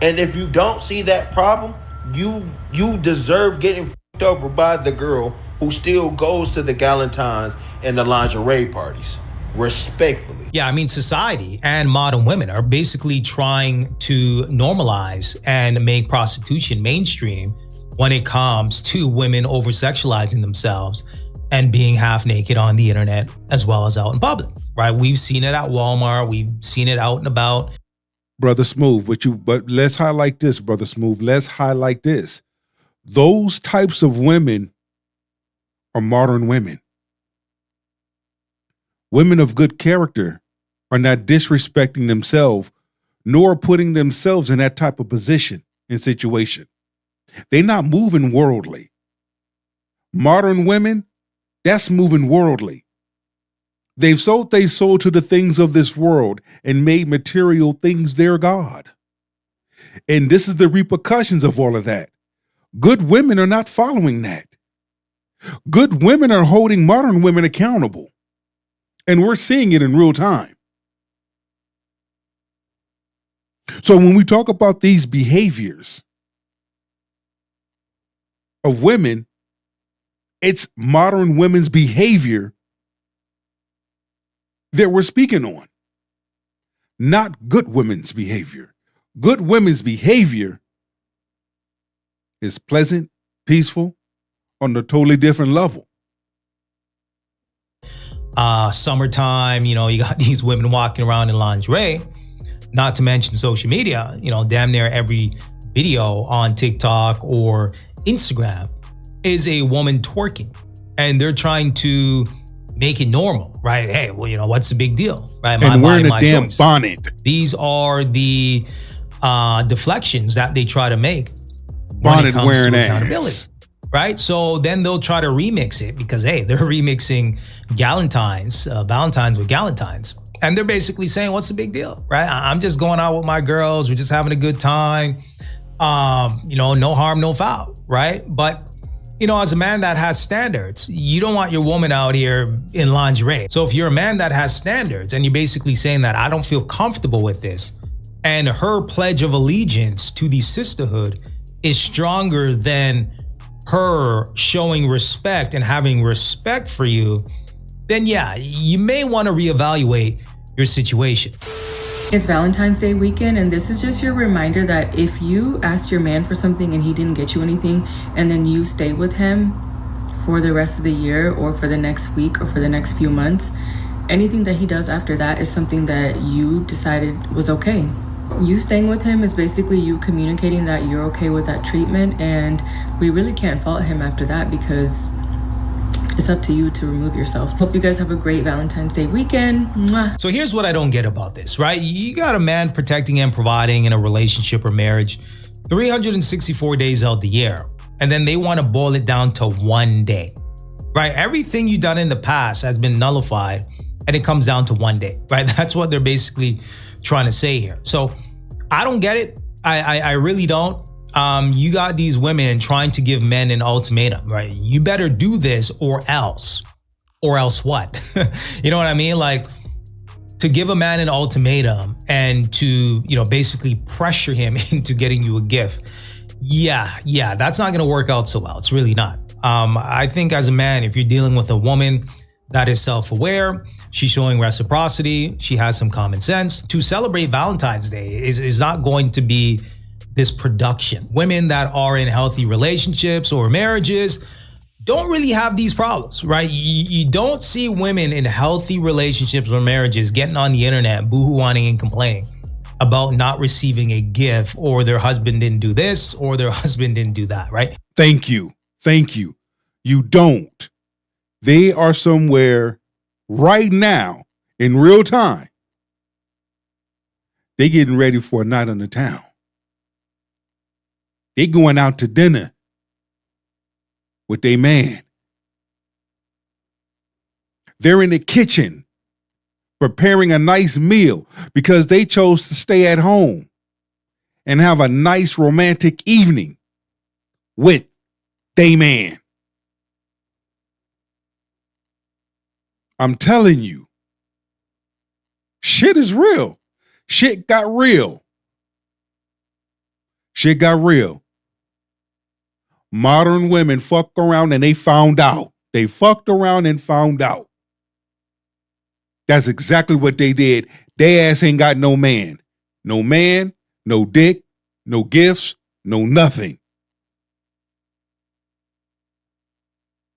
And if you don't see that problem, you deserve getting fucked over by the girl who still goes to the Valentines and the lingerie parties. Respectfully. Yeah, I mean, society and modern women are basically trying to normalize and make prostitution mainstream when it comes to women over-sexualizing themselves and being half naked on the internet as well as out in public, right? We've seen it at Walmart. We've seen it out and about. Brother Smooth, but let's highlight this, Brother Smooth. Let's highlight this. Those types of women are modern women. Women of good character are not disrespecting themselves, nor putting themselves in that type of position and situation. They're not moving worldly. Modern women, that's moving worldly. They've sold their soul to the things of this world and made material things their God. And this is the repercussions of all of that. Good women are not following that. Good women are holding modern women accountable. And we're seeing it in real time. So when we talk about these behaviors of women, it's modern women's behavior that we're speaking on, not good women's behavior. Good women's behavior is pleasant, peaceful, on a totally different level. Summertime, you got these women walking around in lingerie, not to mention social media, damn near every video on TikTok or Instagram is a woman twerking, and they're trying to make it normal, right? Hey, well, what's the big deal, right? My and wearing body, my a damn choice. bonnet. These are the deflections that they try to make when Bonnet it comes wearing to ass. accountability. Right? So then they'll try to remix it because, hey, they're remixing Valentines with Galentines. And they're basically saying, what's the big deal, right? I'm just going out with my girls. We're just having a good time. No harm, no foul, right? But, as a man that has standards, you don't want your woman out here in lingerie. So if you're a man that has standards and you're basically saying that I don't feel comfortable with this, and her pledge of allegiance to the sisterhood is stronger than her showing respect and having respect for you, then yeah, you may want to reevaluate your situation. It's Valentine's Day weekend, and this is just your reminder that if you asked your man for something and he didn't get you anything, and then you stay with him for the rest of the year or for the next week or for the next few months, anything that he does after that is something that you decided was okay. You staying with him is basically you communicating that you're okay with that treatment, and we really can't fault him after that because it's up to you to remove yourself. Hope you guys have a great Valentine's Day weekend. Mwah. So here's what I don't get about this, right? You got a man protecting and providing in a relationship or marriage 364 days out the year, and then they want to boil it down to one day, right? Everything you've done in the past has been nullified, and it comes down to one day, right? That's what they're basically trying to say here. So I don't get it. I really don't. You got these women trying to give men an ultimatum, right? You better do this or else what? You know what I mean? Like, to give a man an ultimatum and to, basically pressure him into getting you a gift. Yeah, that's not going to work out so well. It's really not. I think as a man, if you're dealing with a woman that is self-aware, she's showing reciprocity, she has some common sense, to celebrate Valentine's Day is not going to be this production. Women that are in healthy relationships or marriages don't really have these problems, right? You don't see women in healthy relationships or marriages getting on the internet, boohoo-whining and complaining about not receiving a gift, or their husband didn't do this, or their husband didn't do that, right? Thank you. You don't. They are somewhere right now in real time. They getting ready for a night on the town. They going out to dinner with their man. They're in the kitchen preparing a nice meal because they chose to stay at home and have a nice romantic evening with their man. I'm telling you, shit is real. Shit got real. Modern women fucked around and they found out. They fucked around and found out. That's exactly what they did. They ass ain't got no man. No man, no dick, no gifts, no nothing.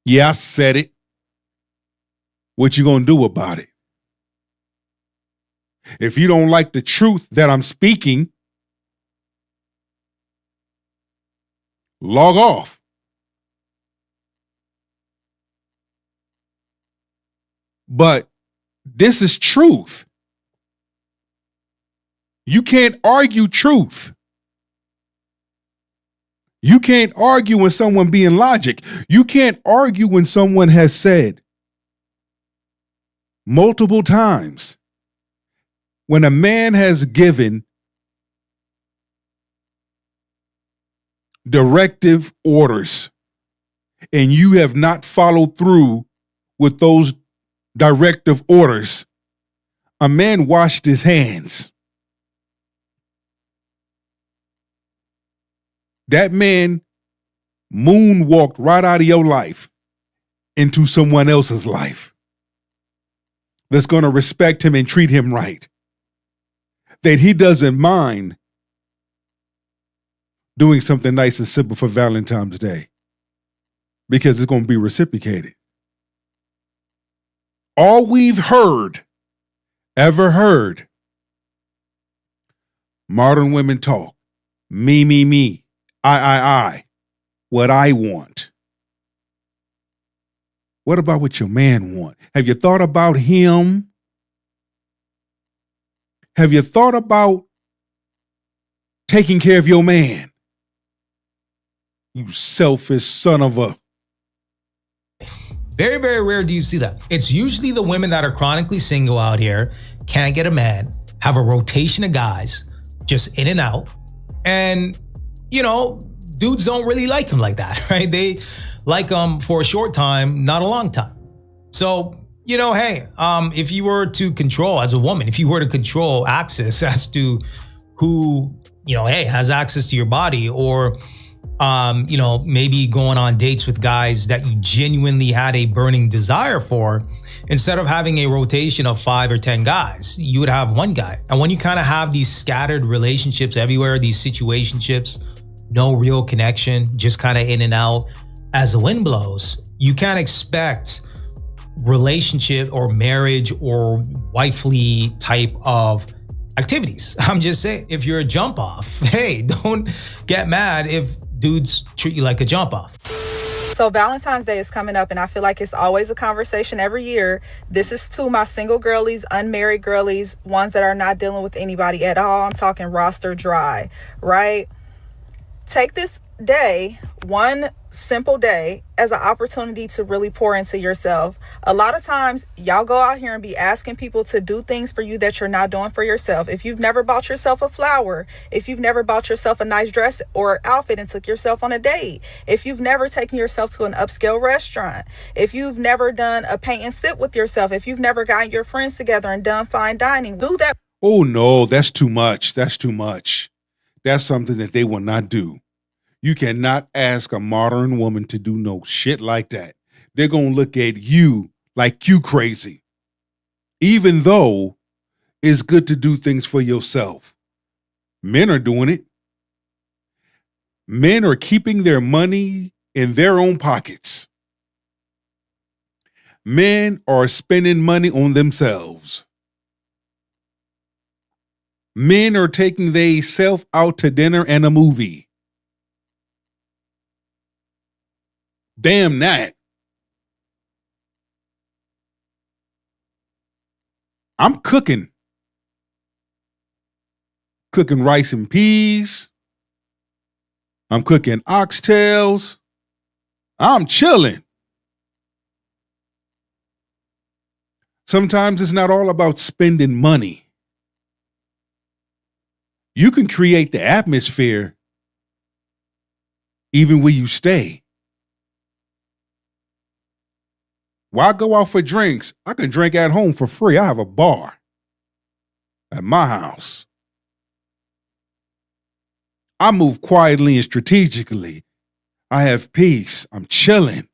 Yeah, I said it. What you gonna do about it? If you don't like the truth that I'm speaking, log off. But this is truth. You can't argue truth. You can't argue when someone being logic. You can't argue when someone has said multiple times, when a man has given directive orders and you have not followed through with those directive orders, a man washed his hands. That man moonwalked right out of your life into someone else's life that's going to respect him and treat him right. That he doesn't mind doing something nice and simple for Valentine's Day because it's going to be reciprocated. All we've ever heard, modern women talk, me, I, what I want. What about what your man want? Have you thought about him? Have you thought about taking care of your man? You selfish son of a... Very, very rare do you see that. It's usually the women that are chronically single out here, can't get a man, have a rotation of guys, just in and out. And, dudes don't really like him like that, right? They like him for a short time, not a long time. So, hey, if you were to control, as a woman, if you were to control access as to who, has access to your body, or maybe going on dates with guys that you genuinely had a burning desire for, instead of having a rotation of 5 or 10 guys, you would have one guy. And when you kind of have these scattered relationships everywhere, these situationships, no real connection, just kind of in and out as the wind blows, you can't expect relationship or marriage or wifely type of activities. I'm just saying, if you're a jump off, hey, don't get mad if dudes treat you like a jump off. So Valentine's Day is coming up, and I feel like it's always a conversation every year. This is to my single girlies, unmarried girlies, ones that are not dealing with anybody at all. I'm talking roster dry, right? Take this day, one simple day, as an opportunity to really pour into yourself. A lot of times y'all go out here and be asking people to do things for you that you're not doing for yourself. If you've never bought yourself a flower, if you've never bought yourself a nice dress or outfit and took yourself on a date, if you've never taken yourself to an upscale restaurant, if you've never done a paint and sip with yourself, if you've never gotten your friends together and done fine dining, do that. Oh no, that's too much. That's too much. That's something that they will not do. You cannot ask a modern woman to do no shit like that. They're going to look at you like you crazy. Even though it's good to do things for yourself. Men are doing it. Men are keeping their money in their own pockets. Men are spending money on themselves. Men are taking they self out to dinner and a movie. Damn that. I'm cooking. Cooking rice and peas. I'm cooking oxtails. I'm chilling. Sometimes it's not all about spending money. You can create the atmosphere even where you stay. Why go out for drinks? I can drink at home for free. I have a bar at my house. I move quietly and strategically. I have peace. I'm chilling.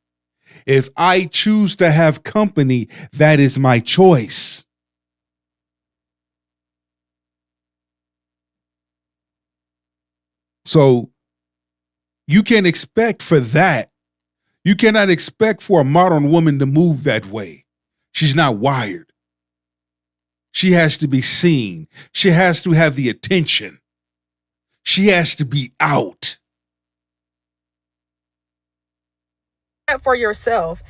If I choose to have company, that is my choice. So you can expect for that. You cannot expect for a modern woman to move that way. She's not wired. She has to be seen. She has to have the attention. She has to be out. For yourself,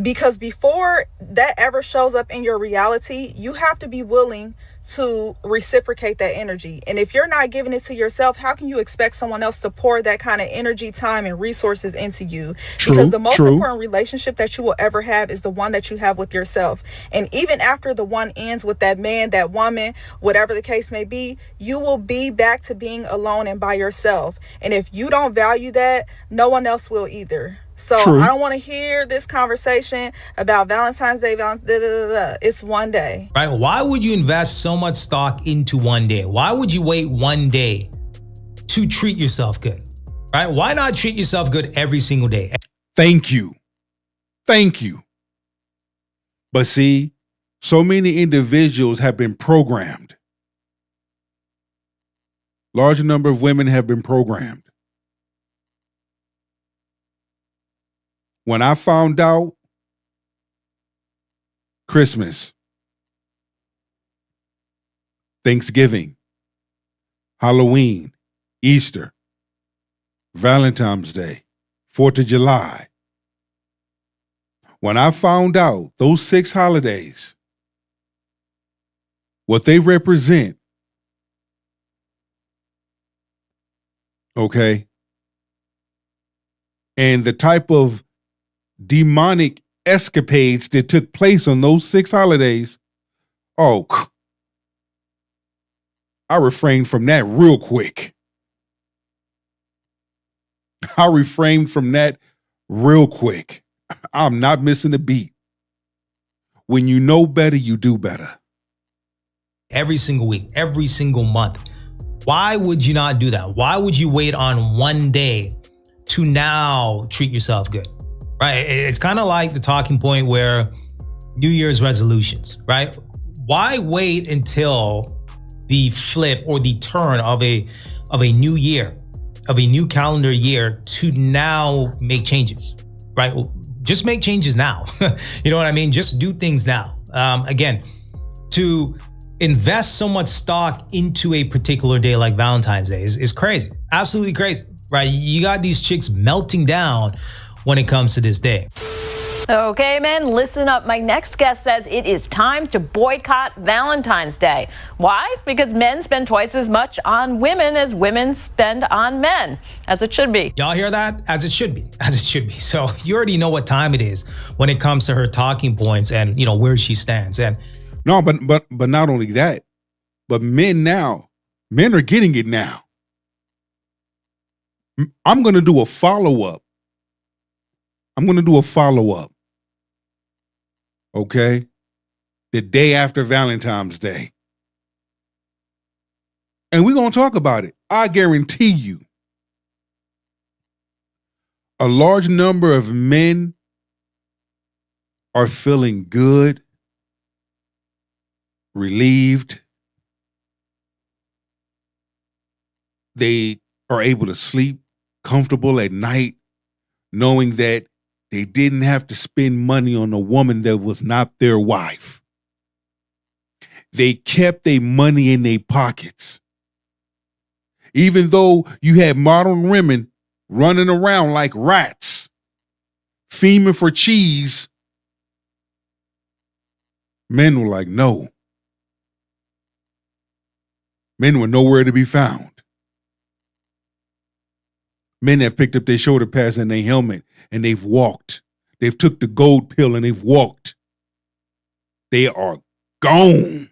because before that ever shows up in your reality, you have to be willing to reciprocate that energy. And if you're not giving it to yourself, how can you expect someone else to pour that kind of energy, time, and resources into you? Because the most important relationship that you will ever have is the one that you have with yourself. And even after the one ends with that man, that woman, whatever the case may be, you will be back to being alone and by yourself. And if you don't value that, no one else will either. So I don't want to hear this conversation about Valentine's Day. It's one day. Right? Why would you invest so much stock into one day? Why would you wait one day to treat yourself good? Right? Why not treat yourself good every single day? Thank you. Thank you. But see, so many individuals have been programmed. Larger number of women have been programmed. When I found out Christmas, Thanksgiving, Halloween, Easter, Valentine's Day, 4th of July, when I found out those 6 holidays, what they represent, okay, and the type of demonic escapades that took place on those 6 holidays, oh, I refrained from that real quick. I refrained from that real quick. I'm not missing a beat. When you know better, you do better. Every single week, every single month. Why would you not do that? Why would you wait on one day to now treat yourself good? Right? It's kind of like the talking point where New Year's resolutions, right? Why wait until the flip or the turn of a new year, of a new calendar year to now make changes, right? Just make changes now. You know what I mean? Just do things now. Again, to invest so much stock into a particular day like Valentine's Day is crazy. Absolutely crazy, right? You got these chicks melting down when it comes to this day. Okay, men, listen up. My next guest says it is time to boycott Valentine's Day. Why? Because men spend twice as much on women as women spend on men, as it should be. Y'all hear that? As it should be. As it should be. So you already know what time it is when it comes to her talking points and, where she stands. And no, but not only that, but men are getting it now. I'm going to do a follow-up. Okay? The day after Valentine's Day. And we're going to talk about it. I guarantee you. A large number of men are feeling good, relieved. They are able to sleep comfortable at night, knowing that they didn't have to spend money on a woman that was not their wife. They kept their money in their pockets. Even though you had modern women running around like rats, fiending for cheese, men were like, no. Men were nowhere to be found. Men have picked up their shoulder pads and their helmet and they've walked. They've took the gold pill and they've walked. They are gone.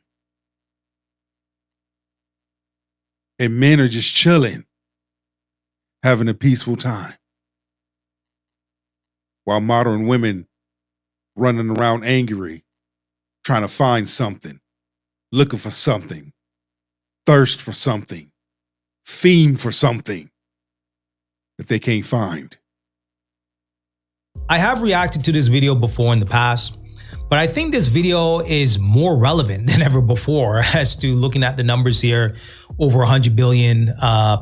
And men are just chilling, having a peaceful time. While modern women running around angry, trying to find something, looking for something, thirst for something, fiend for something that they can't find. I have reacted to this video before in the past, but I think this video is more relevant than ever before as to looking at the numbers here. Over 100 billion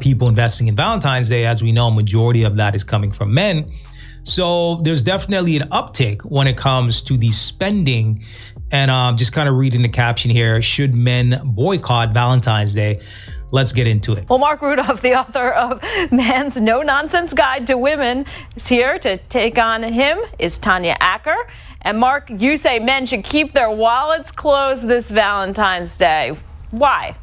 people investing in Valentine's Day. As we know, a majority of that is coming from men. So there's definitely an uptick when it comes to the spending. And just kind of reading the caption here, should men boycott Valentine's Day? Let's get into it. Well, Mark Rudolph, the author of Man's No-Nonsense Guide to Women, is here to take on him, is Tanya Acker. And Mark, you say men should keep their wallets closed this Valentine's Day. Why?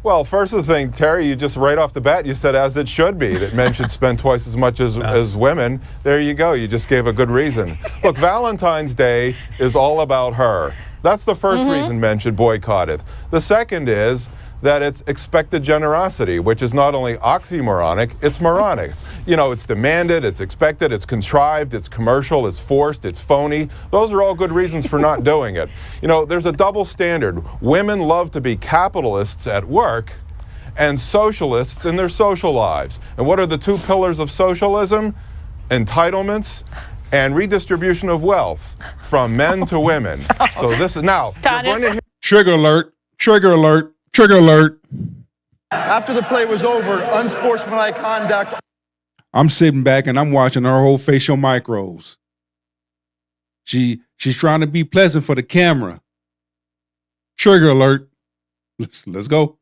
Well, first the thing, Terry, you just right off the bat, you said as it should be, that men should spend twice as much as women. There you go. You just gave a good reason. Look, Valentine's Day is all about her. That's the first reason men should boycott it. The second is that it's expected generosity, which is not only oxymoronic, it's moronic. You know, it's demanded, it's expected, it's contrived, it's commercial, it's forced, it's phony. Those are all good reasons for not doing it. You know, there's a double standard. Women love to be capitalists at work and socialists in their social lives. And what are the two pillars of socialism? Entitlements and redistribution of wealth from men to women. So this is now, you're going to hear— Trigger alert, trigger alert. Trigger alert. After the play was over, unsportsmanlike conduct. I'm sitting back and I'm watching her whole facial micros. She's trying to be pleasant for the camera. Trigger alert. Let's go.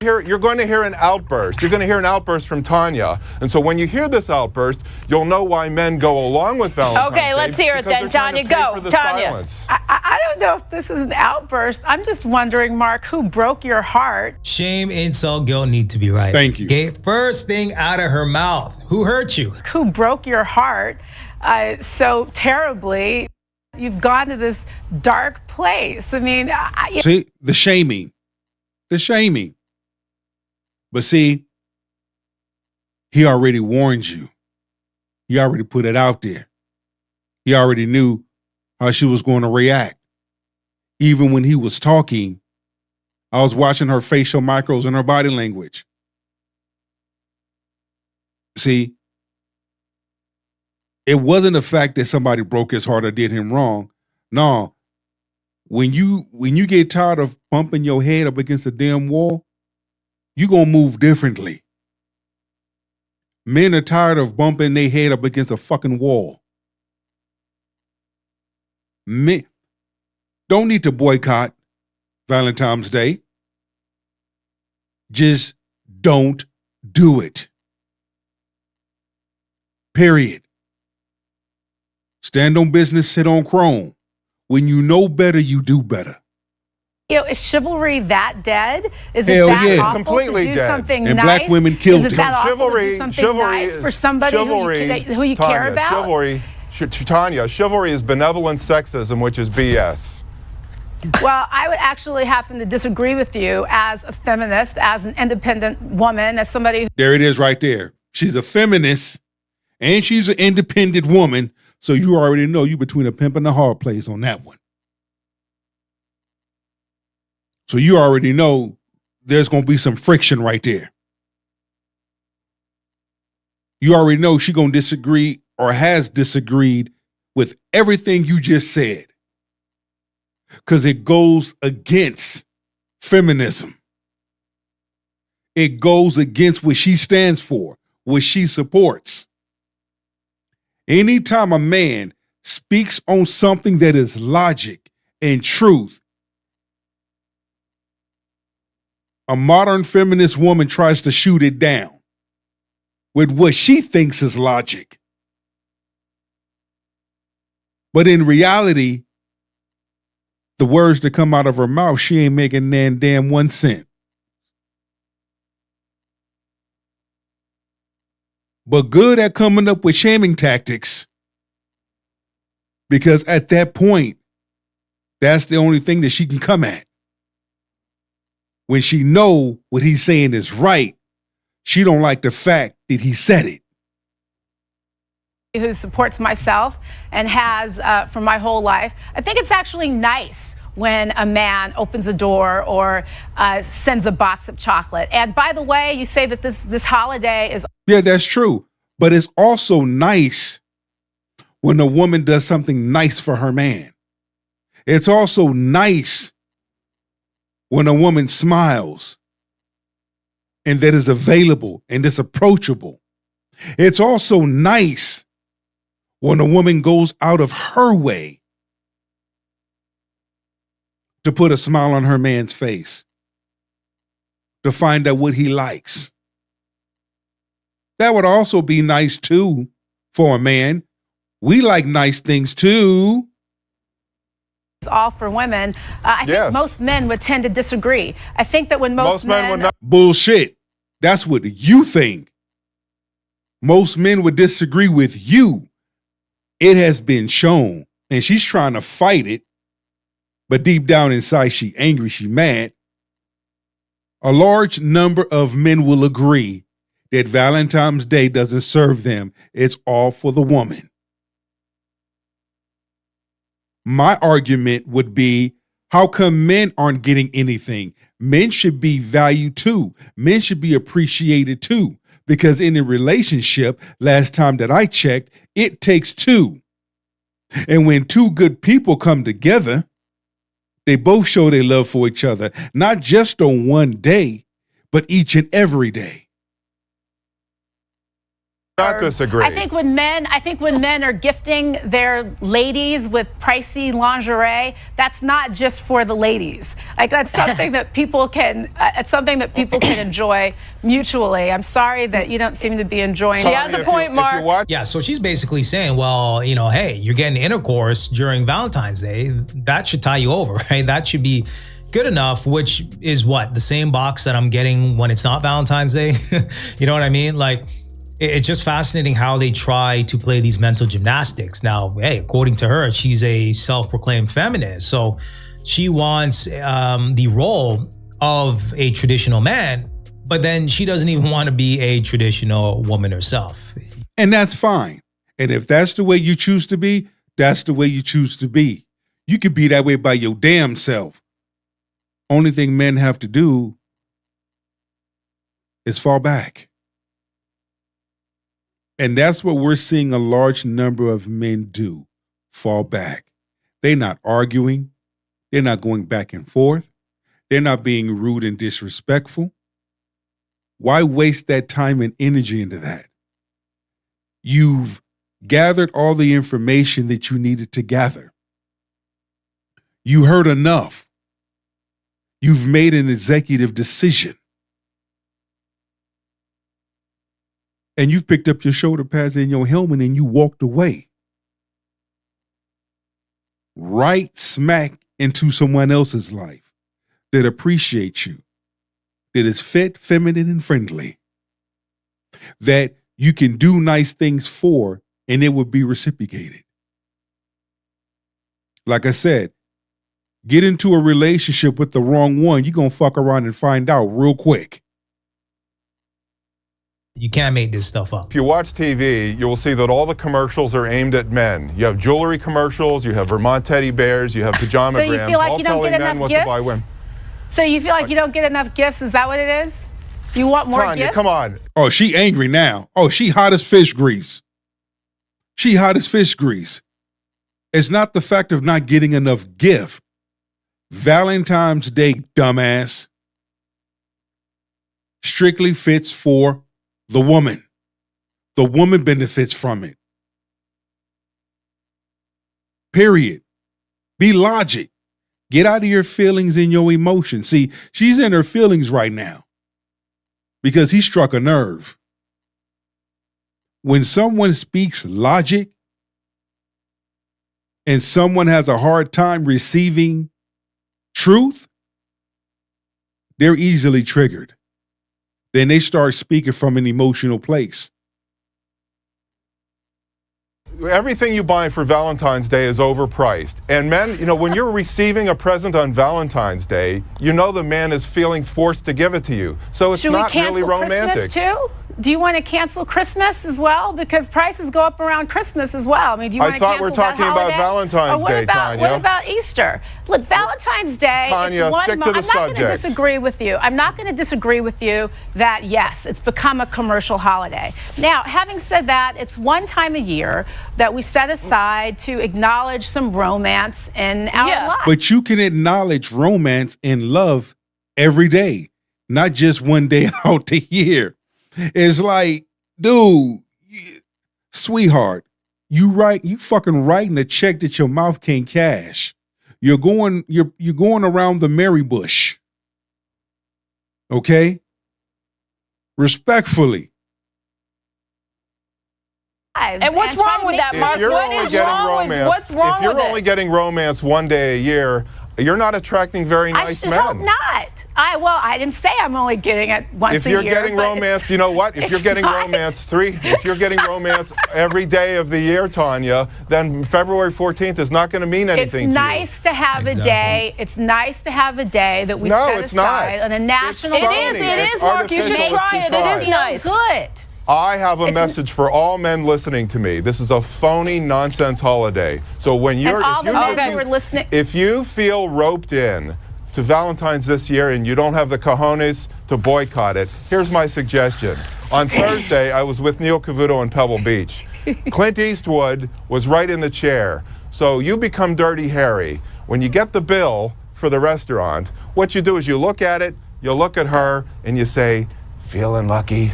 You're going to hear an outburst. You're going to hear an outburst from Tanya. And so when you hear this outburst, you'll know why men go along with Valentine's Day. Okay, let's hear it then. Tanya, go. Tanya. I don't know if this is an outburst. I'm just wondering, Mark, who broke your heart? Shame, insult, guilt need to be right. Thank you. Okay, first thing out of her mouth. Who hurt you? Who broke your heart so terribly? You've gone to this dark place. I mean, see, the shaming. The shaming. But see, he already warned you. He already put it out there. He already knew how she was going to react. Even when he was talking, I was watching her facial micros and her body language. See, it wasn't the fact that somebody broke his heart or did him wrong. No, when you get tired of bumping your head up against the damn wall, you're going to move differently. Men are tired of bumping their head up against a fucking wall. Men don't need to boycott Valentine's Day. Just don't do it. Period. Stand on business, sit on chrome. When you know better, you do better. Is chivalry that dead? Is Hell it that yeah. awful Completely to do dead. something And nice? black women killed Is it it. that awful to do Chivalry, something nice for somebody who you care Tanya, about? Tanya, chivalry is benevolent sexism, which is BS. Well, I would actually happen to disagree with you as a feminist, as an independent woman, as somebody who There it is right there. She's a feminist and she's an independent woman. So you already know you between a pimp and a hard place on that one. So you already know there's going to be some friction right there. You already know she's going to disagree or has disagreed with everything you just said. Because it goes against feminism. It goes against what she stands for, what she supports. Anytime a man speaks on something that is logic and truth, a modern feminist woman tries to shoot it down with what she thinks is logic. But in reality, the words that come out of her mouth, she ain't making nan damn 1 cent. But good at coming up with shaming tactics, because at that point, that's the only thing that she can come at. When she know what he's saying is right, she don't like the fact that he said it. who supports myself and has for my whole life, I think it's actually nice when a man opens a door or sends a box of chocolate. And by the way, you say that this holiday is... Yeah, that's true. But it's also nice when a woman does something nice for her man. It's also nice when a woman smiles and that is available and is approachable. It's also nice when a woman goes out of her way to put a smile on her man's face, to find out what he likes. That would also be nice too for a man. We like nice things too. It's all for women. I think most men would tend to disagree. I think that when most men would not... Bullshit. That's what you think. Most men would disagree with you. It has been shown, and she's trying to fight it, but deep down inside, she angry, she mad. A large number of men will agree that Valentine's Day doesn't serve them. It's all for the woman. My argument would be, how come men aren't getting anything? Men should be valued too. Men should be appreciated too. Because in a relationship, last time that I checked, it takes two. And when two good people come together, they both show their love for each other, not just on one day, but each and every day. Not disagree. I think when men are gifting their ladies with pricey lingerie, that's not just for the ladies. Like that's something that people can. It's something that people can enjoy mutually. I'm sorry that you don't seem to be enjoying. She has a point, Mark. Yeah, so she's basically saying, well, you know, hey, you're getting intercourse during Valentine's Day. That should tie you over, right? That should be good enough, which is what? The same box that I'm getting when it's not Valentine's Day? You know what I mean? Like, it's just fascinating how they try to play these mental gymnastics. Now, hey, according to her, she's a self-proclaimed feminist. So she wants the role of a traditional man, but then she doesn't even want to be a traditional woman herself. And that's fine. And if that's the way you choose to be, that's the way you choose to be. You could be that way by your damn self. Only thing men have to do is fall back. And that's what we're seeing a large number of men do, fall back. They're not arguing. They're not going back and forth. They're not being rude and disrespectful. Why waste that time and energy into that? You've gathered all the information that you needed to gather. You heard enough. You've made an executive decision. And you've picked up your shoulder pads and your helmet and you walked away. right smack into someone else's life that appreciates you, that is fit, feminine, and friendly, that you can do nice things for, and it would be reciprocated. Like I said, get into a relationship with the wrong one, you're going to fuck around and find out real quick. You can't make this stuff up. If you watch TV, you will see that all the commercials are aimed at men. You have jewelry commercials, you have Vermont teddy bears, you have pajama So you grams, feel like all you don't telling get men enough what gifts? to buy women. So you feel like you don't get enough gifts? Is that what it is? You want more Tanya, gifts? come on. Oh, she angry now. Oh, she hot as fish grease. She hot as fish grease. It's not the fact of not getting enough gift. Valentine's Day, dumbass, strictly fits for the woman. The woman benefits from it. Period. Be logic. Get out of your feelings and your emotions. See, she's in her feelings right now because he struck a nerve. When someone speaks logic and someone has a hard time receiving truth, they're easily triggered. Then they start speaking from an emotional place. Everything you buy for Valentine's Day is overpriced. And men, you know, when you're receiving a present on Valentine's Day, you know the man is feeling forced to give it to you. So it's Should we not cancel really romantic. Christmas too? Do you want to cancel Christmas as well? Because prices go up around Christmas as well. I mean, do you want I to thought cancel we're talking that about holiday? Valentine's Or Day, Tanya. What about Easter? Look, Valentine's Day. Tanya, it's one stick to month. the I'm not going to subject. disagree with you. I'm not going to disagree with you that yes, it's become a commercial holiday. Now, having said that, it's one time a year that we set aside to acknowledge some romance in our lives. But you can acknowledge romance and love every day, not just one day out the year. It's like, dude, sweetheart, you fucking writing a check that your mouth can't cash. You're going around the merry bush. Okay? Respectfully. And what's wrong with that, Mark? If you're What only is getting wrong with romance, what's wrong if you're with only it? getting romance one day a year, you're not attracting very I nice should men. hope not. I didn't say I'm only getting it once If a you're year. getting but romance, you know what? If you're it's getting not. if you're getting romance every day of the year, Tanya, then February 14th is not going to mean anything It's to nice to have a day. It's nice to have a day that we No, set it's not. aside on a national. It's phony. It is, Mark. You should artificial. try It's it. It is contrived. nice. Good. I have a message for all men listening to me. This is a phony nonsense holiday. So when you're And all if the you- men if who you- were listening. if you feel roped in to Valentine's this year and you don't have the cojones to boycott it, here's my suggestion. On Thursday, I was with Neil Cavuto in Pebble Beach. Clint Eastwood was right in the chair. So you become Dirty Harry. When you get the bill for the restaurant, what you do is you look at it, you look at her, and you say, feeling lucky?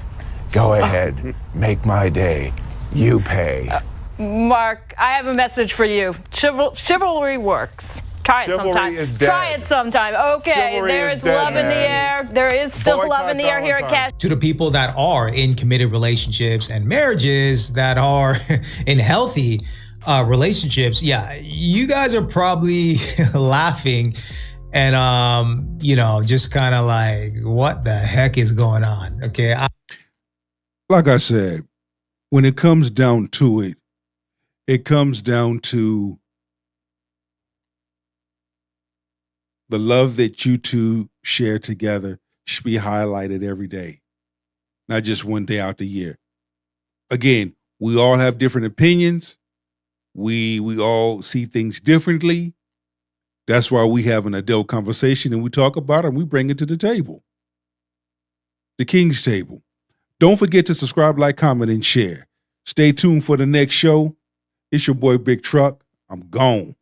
Go ahead, make my day. You pay. Mark, I have a message for you. Chivalry works. Try it Chivalry sometime. is dead. Try it sometime. Okay, Chivalry there is is dead, love in the man. air. There is still Boycott love in the air here at Valentine's. Cash. To the people that are in committed relationships and marriages that are in healthy relationships, yeah, you guys are probably laughing and just kind of like, what the heck is going on? Okay. Like I said, when it comes down to it, it comes down to the love that you two share together should be highlighted every day, not just one day out the year. Again, we all have different opinions. We all see things differently. That's why we have an adult conversation and we talk about it and we bring it to the table. The King's Table. Don't forget to subscribe, like, comment, and share. Stay tuned for the next show. It's your boy, Big Truck. I'm gone.